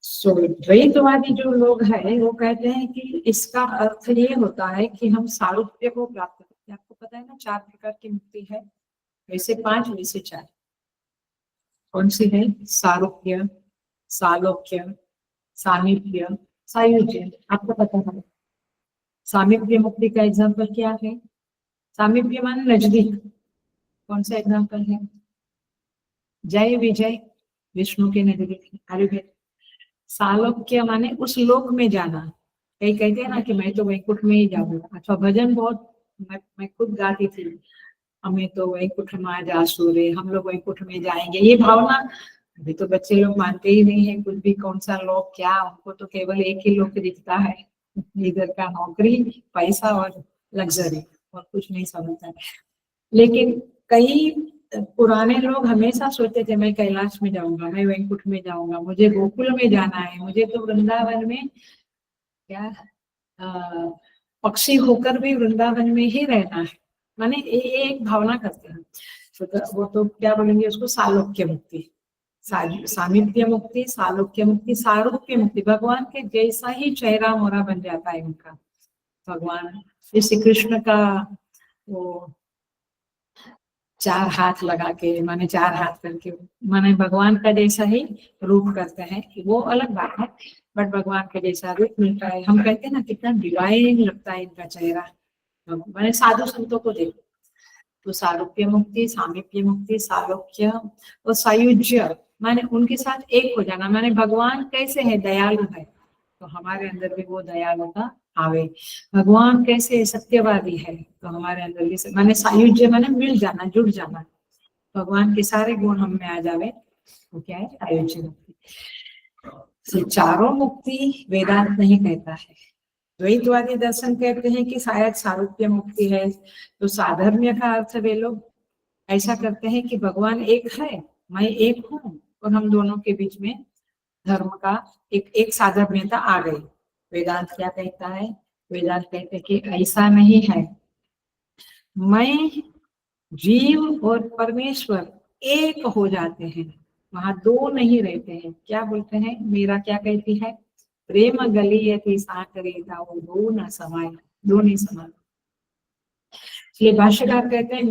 सो द्वैतवादी जो लोग हैं वो कहते हैं कि इसका अर्थ ये होता है कि हम सारूप्य को प्राप्त करते हैं। आपको पता है ना 4 प्रकार की मुक्ति है, वैसे 5 वैसे 4। कौन सी है, सारूप्य, सालोक्य, सामीप्य, सायुज्य। आपको पता है सामीप्य मुक्ति का एग्जाम्पल क्या है। सामीप्य माने नजदीक, कौन सा एग्जाम्पल है, जय विजय, विष्णु के नजदीक। सालोक्य माने उस लोक में जाना। कई कहते हैं ना कि मैं तो वैकुंठ में ही जाऊंगा। अच्छा, भजन बहुत मैं खुद गाती थी, हमें तो वैकुंठ में जासू रे, हम लोग वैकुंठ में जाएंगे, ये भावना। अभी तो बच्चे लोग मानते ही नहीं है कुछ भी, कौन सा लोक क्या, उनको तो केवल एक ही लोक दिखता है, इधर का नौकरी, पैसा और लग्जरी, और कुछ नहीं समझता है। लेकिन कई पुराने लोग हमेशा सोचते थे मैं कैलाश में जाऊंगा, मैं वैकुंठ में जाऊंगा, मुझे गोकुल में जाना है, मुझे तो वृंदावन में क्या पक्षी होकर भी वृंदावन में ही रहना है। माने ये एक भावना करते हैं। तो वो तो क्या बोलेंगे उसको, सालोक्य मुक्ति, सामीप्य मुक्ति, सालोक्य मुक्ति, सारूप्य मुक्ति। भगवान के जैसा ही चेहरा मोरा बन जाता है उनका। भगवान श्री कृष्ण का वो 4 हाथ लगा के, माने 4 हाथ करके, माने भगवान का जैसा ही रूप करते हैं, वो अलग बात है। बट भगवान का जैसा रूप मिलता है। हम कहते हैं ना कितना डिवाइन लगता है इनका चेहरा। मैंने साधु संतों को देखो तो सारूप्य मुक्ति, सामीप्य मुक्ति, सालोक्य और सायुज्य, माने उनके साथ एक हो जाना। माने भगवान कैसे है, दयालु है, तो हमारे अंदर भी वो दयालुता आवे। भगवान कैसे सत्यवादी है, तो हमारे अंदर भी माने सायुज्य, माने मिल जाना, जुड़ जाना, भगवान के सारे गुण हम में आ जावे, वो क्या है, सायुज्य मुक्ति। तो चारों मुक्ति वेदांत नहीं कहता है। द्वैतवादी दर्शन कहते हैं कि शायद सारूप्य मुक्ति है। तो साधर्म्य का अर्थ वे लोग ऐसा करते हैं कि भगवान एक है, मैं एक हूँ, और हम दोनों के बीच में धर्म का एक साधर्म्यता आ गई। वेदांत क्या कहता है, वेदांत कहते हैं कि ऐसा नहीं है, मैं जीव और परमेश्वर एक हो जाते हैं, वहां दो नहीं रहते हैं। क्या बोलते हैं, मेरा क्या कहती है, प्रेम गलीयति साकरेता, वो दो न समाय, दो नहीं समान। इसलिए भाष्यकार कहते हैं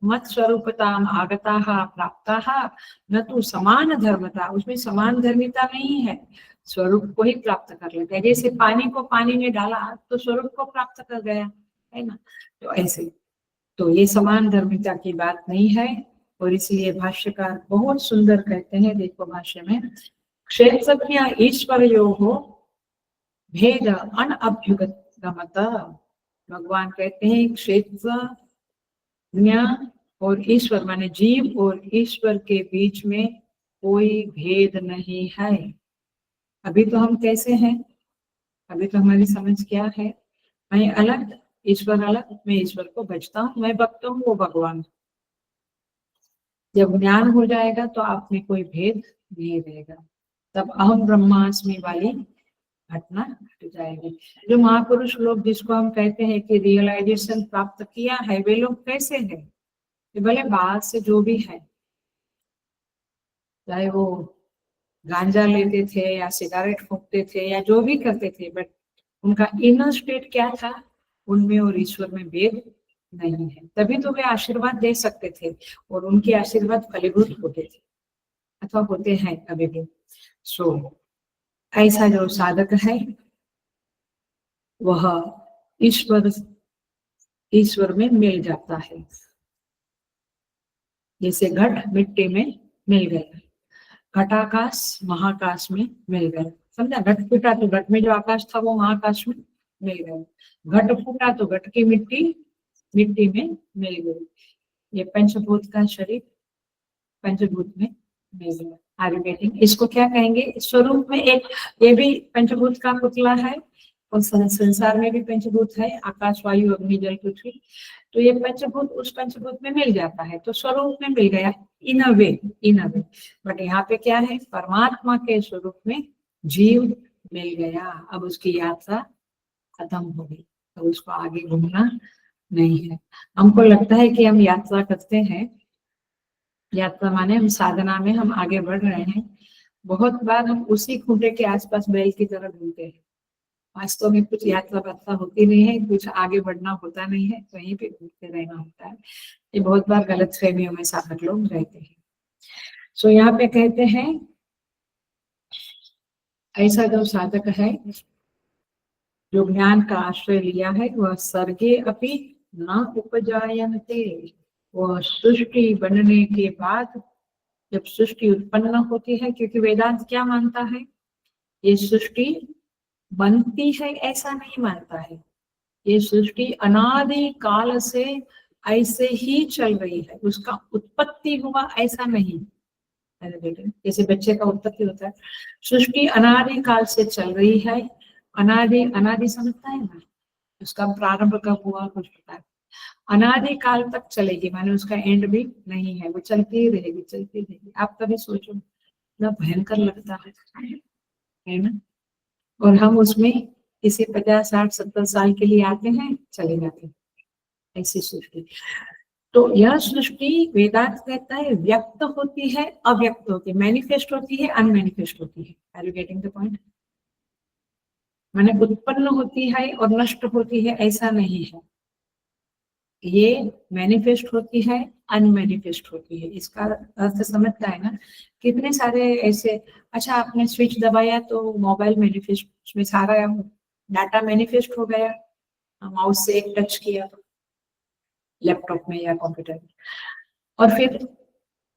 मत स्वरूपताम आगता प्राप्ता न तो समान धर्मता, उसमें समान धर्मिता नहीं है, स्वरूप को ही प्राप्त कर लेते हैं। जैसे पानी को पानी में डाला तो स्वरूप को प्राप्त कर गया, है ना। तो ऐसे तो ये समान धर्मिता की बात नहीं है। और इसलिए भाष्यकार बहुत सुंदर कहते हैं, देखो भाष्य में, क्षेत्रज्ञ ईश्वरयोः भेद अनभ्युगमत। भगवान कहते हैं क्षेत्रज्ञ और ईश्वर, माने जीव और ईश्वर के बीच में कोई भेद नहीं है। अभी तो हम कैसे हैं, अभी तो हमारी समझ क्या है, मैं अलग, ईश्वर अलग, मैं ईश्वर को भजता हूँ, मैं भक्त हूँ, वो भगवान। जब ज्ञान हो जाएगा तो आप में कोई भेद नहीं रहेगा, तब अहम ब्रह्मास्मि वाली घटना घट जाएगी। जो महापुरुष लोग जिसको हम कहते हैं कि रियलाइजेशन प्राप्त किया है, वे लोग कैसे हैं, भले बाहर से जो भी है, चाहे वो गांजा लेते थे या सिगरेट फूकते थे या जो भी करते थे, बट उनका इनर स्टेट क्या था, उनमें और ईश्वर में भेद नहीं है। तभी तो वे आशीर्वाद दे सकते थे, और उनके आशीर्वाद फलीभूत होते थे अथवा होते हैं अभी भी। सो ऐसा जो साधक है वह ईश्वर में मिल जाता है। जैसे घट मिट्टी में मिल गया, घटाकाश महाकाश में मिल गया, समझा। घट फूटा तो घट में जो आकाश था वो महाकाश में मिल गया, घट फूटा तो घट की मिट्टी मिट्टी में मिल गई। ये पंचभूत का शरीर पंचभूत में मिल गया। Are you getting? इसको क्या कहेंगे, स्वरूप में एक, ये भी पंचभूत का पुतला है, और संसार में भी पंचभूत है, आकाश वायु अग्नि जल पृथ्वी। तो ये पंचभूत उस पंचभूत में मिल जाता है, तो स्वरूप में मिल गया, इन अ वे। बट यहाँ पे क्या है, परमात्मा के स्वरूप में जीव मिल गया, अब उसकी यात्रा खत्म हो गई, तो उसको आगे घूमना नहीं है। हमको लगता है कि हम यात्रा करते हैं, यात्रा माने हम साधना में हम आगे बढ़ रहे हैं। बहुत बार हम उसी खूंटे के आसपास बैल की तरह घूमते हैं, वास्तव में कुछ यात्रा वार्ता होती नहीं है, कुछ आगे बढ़ना होता नहीं है, वहीं पे घूमते रहना होता है। ये बहुत बार गलत फहमियों में साधक लोग रहते हैं। सो यहाँ पे कहते हैं ऐसा जो साधक है, जो ज्ञान का आश्रय लिया है, वह सर्गे अपि न उपजायन्ते। वह सृष्टि बनने के बाद, जब सृष्टि उत्पन्न होती है, क्योंकि वेदांत क्या मानता है, ये सृष्टि बनती है ऐसा नहीं मानता है, ये सृष्टि अनादि काल से ऐसे ही चल रही है, उसका उत्पत्ति हुआ ऐसा नहीं। जैसे बच्चे का उत्पत्ति होता है, सृष्टि अनादि काल से चल रही है। अनादि अनादि समझता है ना, उसका प्रारंभ कब हुआ कुछ पता है, अनादि काल तक चलेगी, माने उसका एंड भी नहीं है, वो चलती ही रहेगी, चलती रहेगी। आप कभी सोचो, इतना भयंकर लगता है ना। और हम उसमें किसी 50 60 70 साल के लिए आते हैं, चले जाते हैं, ऐसी सृष्टि। तो यह सृष्टि वेदांत कहता है व्यक्त होती है, अव्यक्त होती है, मैनिफेस्ट होती है, अनमैनिफेस्ट होती है। Are you getting the point? माने उत्पन्न होती है और नष्ट होती है, ऐसा नहीं है। ये मैनिफेस्ट होती है, अनमैनिफेस्ट होती है। इसका अर्थ समझता है ना? कितने सारे ऐसे, अच्छा आपने स्विच दबाया तो मोबाइल मैनिफेस्ट, उसमें सारा डाटा मैनिफेस्ट हो गया, माउस से एक टच किया तो लैपटॉप में या कंप्यूटर में, और फिर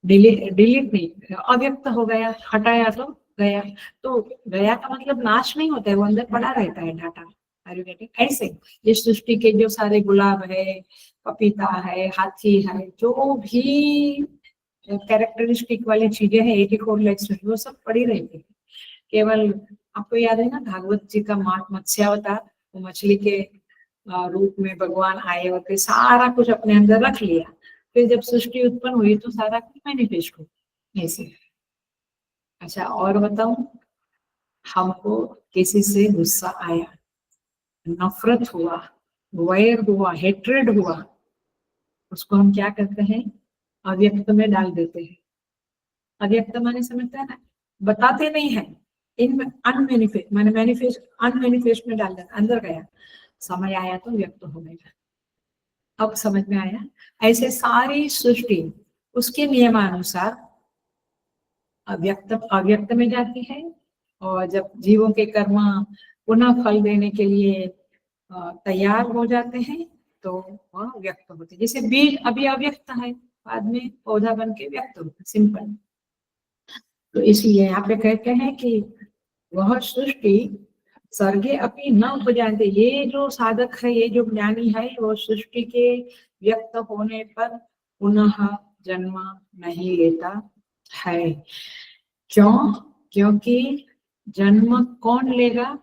डिलीट नहीं, अव्यक्त हो गया, हटाया तो गया। तो गया का मतलब नाश नहीं होता है, वो अंदर पड़ा रहता है डाटा। Are you getting? ऐसे इस सृष्टि के जो सारे गुलाब है, पपीता है, हाथी है, जो भी कैरेक्टरिस्टिक वाली चीजें हैं 84 लैक्स में, वो सब पड़ी रहती है। केवल आपको याद है ना भागवत जी का मत्स्यावतार, वो मछली के रूप में भगवान आए होते, सारा कुछ अपने अंदर रख लिया, फिर जब सृष्टि उत्पन्न हुई तो सारा कुछ मैनिफेस्ट हो ऐसे। अच्छा और बताऊं, हमको किसी से गुस्सा आया, नफरत हुआ, वैर हुआ, हेट्रेड हुआ, उसको हम क्या करते हैं? अव्यक्त में डाल देते हैं। अव्यक्त माने समझता है ना, बताते नहीं है, इन अनमैनिफेस्ट माने मैनिफेस्ट, अनमैनिफेस्ट में डाल देते, अंदर गया, समय आया तो व्यक्त हो गया। अब समझ में आया? ऐसे सारी सृष्टि उसके नियमानुसार अव्यक्त में जाती है, और जब जीवों के कर्म पुनः फल देने के लिए तैयार हो जाते हैं तो वह व्यक्त होते हैं। जैसे बीज अभी अव्यक्त है, बाद में पौधा बन के व्यक्त होता है, सिंपल। तो इसलिए यहाँ पे कहते हैं कि वह सृष्टि सर्गे अपनी न हो जाते, ये जो साधक है, ये जो ज्ञानी है, वो सृष्टि के व्यक्त होने पर पुनः जन्म नहीं लेता है। क्यों? क्योंकि जन्म कौन लेगा?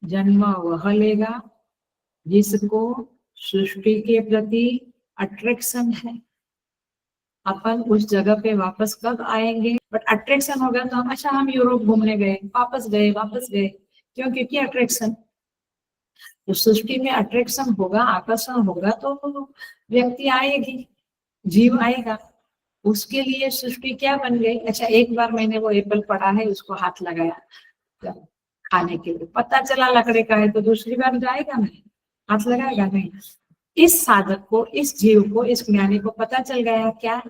जन्म वह लेगा जिसको सृष्टि के प्रति अट्रैक्शन है। अपन उस जगह पे वापस कब आएंगे? बट अट्रैक्शन होगा तो हम, अच्छा हम यूरोप घूमने गए, वापस गए, वापस गए, क्यों? क्योंकि अट्रैक्शन। तो सृष्टि में अट्रैक्शन होगा, आकर्षण होगा तो व्यक्ति आएगी, जीव आएगा। उसके लिए सृष्टि क्या बन गई? अच्छा एक बार मैंने वो एप्पल पड़ा है, उसको हाथ लगाया खाने के लिए, पता चला लकड़े का है, तो दूसरी बार जाएगा नहीं, हाथ लगाएगा नहीं। इस साधक को, इस जीव को, इस ज्ञानी को पता चल गया क्या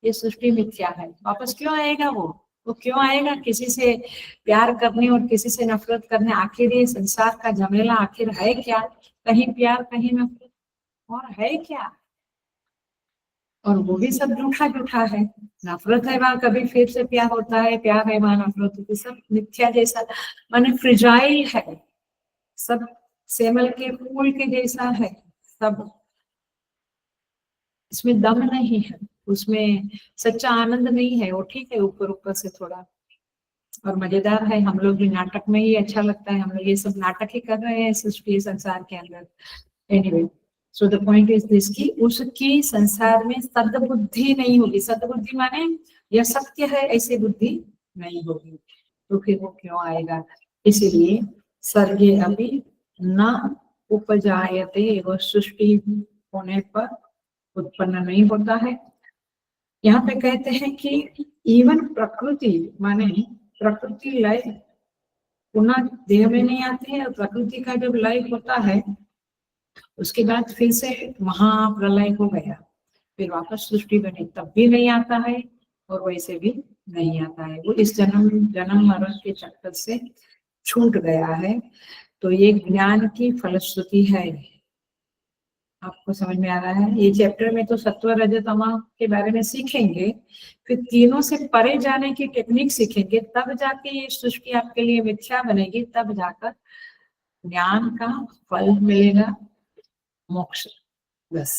ये सृष्टि मिथ्या है, वापस क्यों आएगा? वो क्यों आएगा? किसी से प्यार करने और किसी से नफरत करने। आखिर ये संसार का झमेला आखिर है क्या? कहीं प्यार, कहीं नफरत, और है क्या? और वो भी सब झूठा झूठा है। नफरत है वहां कभी फिर से प्यार होता है, प्यार है वहां नफरत होती है, सब मिथ्या जैसा, माने फ्रिजाइल है सब, सेमल के फूल के जैसा है सब, इसमें दम नहीं है, उसमें सच्चा आनंद नहीं है। वो ठीक है ऊपर ऊपर से थोड़ा और मजेदार है, हम लोग भी नाटक में ही अच्छा लगता है, हम लोग ये सब नाटक ही कर रहे हैं सृष्टि संसार के अंदर। Anyway, so the point is this कि उसकी संसार में सद्बुद्धि नहीं होगी। सद्बुद्धि माने यह सत्य है ऐसी बुद्धि नहीं होगी, तो फिर वो क्यों आएगा? इसीलिए सर्गे अभी न उपजायते, वो सृष्टि होने पर उत्पन्न नहीं होता है। यहाँ पे कहते हैं कि इवन प्रकृति माने प्रकृति लय पुनः देह में नहीं आती है, और प्रकृति का जब लय होता है उसके बाद फिर से महाप्रलय हो गया, फिर वापस सृष्टि बनी, तब भी नहीं आता है, और वैसे भी नहीं आता है। वो इस जन्म मरण के चक्कर से छूट गया है। तो ये ज्ञान की फलश्रुति है। आपको समझ में आ रहा है? ये चैप्टर में तो सत्व रज तम के बारे में सीखेंगे, फिर तीनों से परे जाने की टेक्निक सीखेंगे, तब जाके ये सृष्टि आपके लिए मिथ्या बनेगी, तब जाकर ज्ञान का फल मिलेगा, मोक्ष। बस।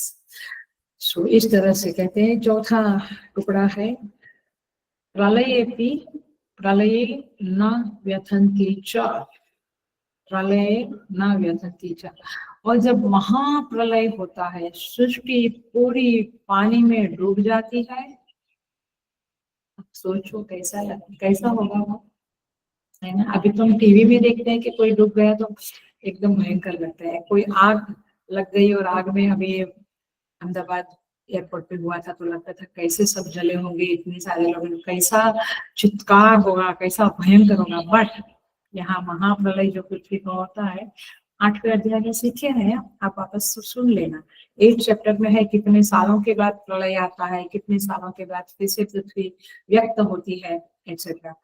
सो इस तरह से कहते हैं। चौथा टुकड़ा है प्रलयेपि प्रलये न व्यथन्ति च, प्रलय न व्यथन्ति च। और जब महाप्रलय होता है, सृष्टि पूरी पानी में डूब जाती है, अब सोचो कैसा होगा वो, है ना। अभी तो हम टीवी में देखते हैं कि कोई डूब गया तो एकदम भयंकर लगता है। कोई आग लग गई और आग में, अभी अहमदाबाद एयरपोर्ट पे हुआ था तो लगता था कैसे सब जले होंगे, इतने सारे लोग, कैसा चित्कार होगा, कैसा भयंकर होगा। बट यहाँ महाप्रलय जो पृथ्वी का होता है, 8वें अध्याय में सीखे हैं, आप वापस सुन लेना। 8 चैप्टर में है कितने सालों के बाद प्रलय आता है, कितने सालों के बाद फिर से पृथ्वी व्यक्त होती है, एक्सेट्रा।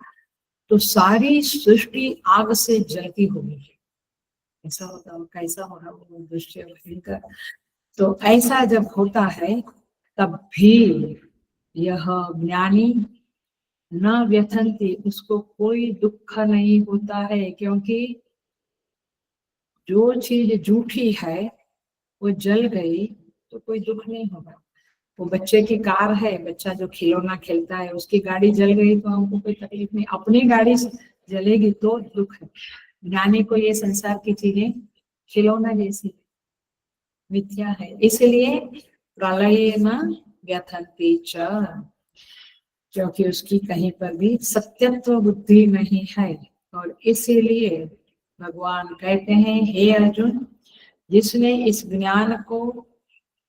तो सारी सृष्टि आग से जलती होगी। ऐसा होता हो, कैसा हो रहा हो दृश्य भयंकर। तो ऐसा जब होता है तब भी यह ज्ञानी न व्यथंती, उसको कोई दुख नहीं होता है, क्योंकि जो चीज झूठी है वो जल गई तो कोई दुख नहीं होगा। वो बच्चे की कार है, बच्चा जो खिलौना खेलता है, उसकी गाड़ी जल गई तो हमको कोई तकलीफ नहीं, अपनी गाड़ी जलेगी तो दुख है। ज्ञानी को ये संसार की चीजें खिलौना जैसी मिथ्या है, इसलिए प्रलय न व्यथंती च, क्योंकि उसकी कहीं पर भी सत्यत्व बुद्धि नहीं है। और इसीलिए भगवान कहते हैं, हे अर्जुन, जिसने इस ज्ञान को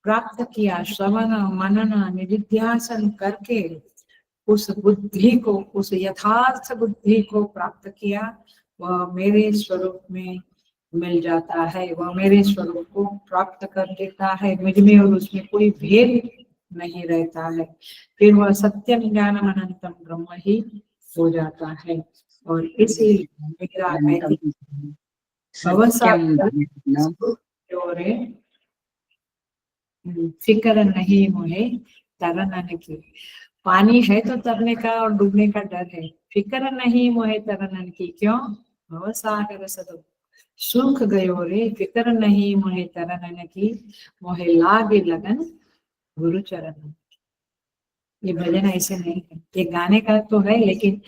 प्राप्त किया, श्रवण मनन निधिध्यासन करके उस बुद्धि को, उस यथार्थ बुद्धि को प्राप्त किया, वह मेरे स्वरूप में मिल जाता है, वह मेरे स्वरूप को प्राप्त कर लेता है। मुझ में और उसमें कोई भेद नहीं रहता है, फिर वह सत्यम ज्ञानम अनंतम ब्रह्म ही हो जाता है। और इसीलिए मेरा फिक्र नहीं मोहे तरन की। पानी है तो तरने का और डूबने का डर है, फिक्र नहीं मोहे तरन की। क्यों? भव सागर सदो सुख गयो रे, फिक्र नहीं मोहे तरन की, मोहे लागे लगन गुरु चरण। ये भजन ऐसे नहीं है, ये गाने का तो है, लेकिन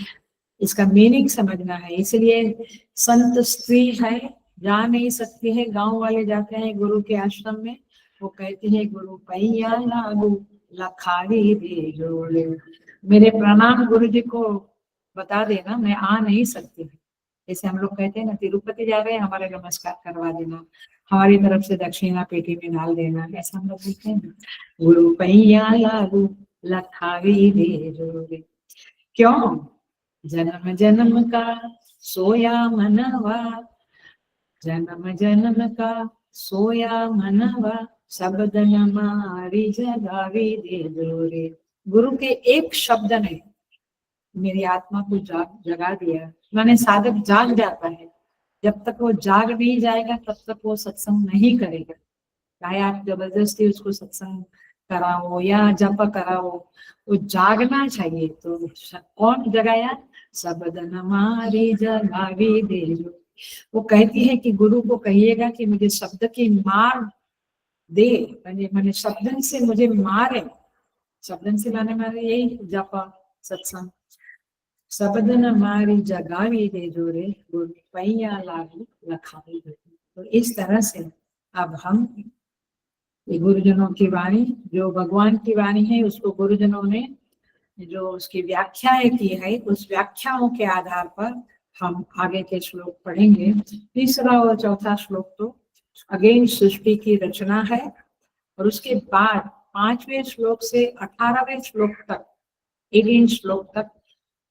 इसका मीनिंग समझना है। इसलिए संत स्त्री है, जा नहीं सकती है, गांव वाले जाते हैं गुरु के आश्रम में, वो कहते हैं गुरु पैया लागू लखारी दे जोड़े। मेरे प्रणाम गुरु जी को बता देना, मैं आ नहीं सकती। जैसे हम लोग कहते हैं ना, तिरुपति जा रहे हैं, हमारे नमस्कार करवा देना, हमारी तरफ से दक्षिणा पेटी में डाल देना, ऐसा हम लोग कहते हैं। गुरु पैया लागू लखारी दे जोड़े। क्यों? जन्म जन्म का सोया मनवा, जन्म जन्म का सोया मनवा, शब्द न मारी जगावी दे जोरे। गुरु के एक शब्द ने मेरी आत्मा को जगा दिया। मैंने साधक जाग जाता है, जब तक वो जाग नहीं जाएगा तब तक वो सत्संग नहीं करेगा। चाहे आप जबरदस्ती उसको सत्संग कराओ या जप कराओ, वो जागना चाहिए। तो कौन जगाया? शब्द न मारी जगावी दे जो। वो कहती है कि गुरु को कहिएगा कि मुझे शब्द की मार दे, मैंने शब्दन से मुझे मारे। शब्दन से मारे यही जप सत्संग। शब्द न मारी जगावी दे जोरे, गुरु पैया लागू लखावी दे। तो इस तरह से अब हम गुरुजनों की वाणी, जो भगवान की वाणी है, उसको गुरुजनों ने जो उसकी व्याख्याएं की है, उस व्याख्याओं के आधार पर हम आगे के श्लोक पढ़ेंगे। तीसरा और चौथा श्लोक तो अगेन सृष्टि की रचना है, और उसके बाद 5वें श्लोक से 18वें श्लोक तक, 18 श्लोक तक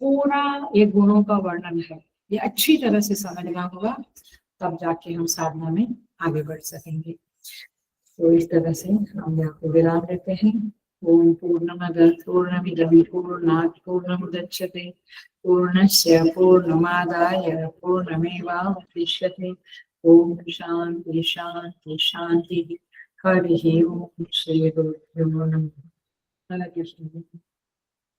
पूरा ये गुणों का वर्णन है। ये अच्छी तरह से समझना होगा, तब जाके हम साधना में आगे बढ़ सकेंगे। तो इस तरह से हम यहाँ को विराम देते हैं। ओम पूर्णमदः पूर्णमिदं पूर्णात् पूर्णमुदच्यते, पूर्णस्य पूर्णमादाय पूर्णमेवावशिष्यते। ओम शांति शांति शांति। हरि ओम। श्री गुरुभ्यो नमः। हरे कृष्ण।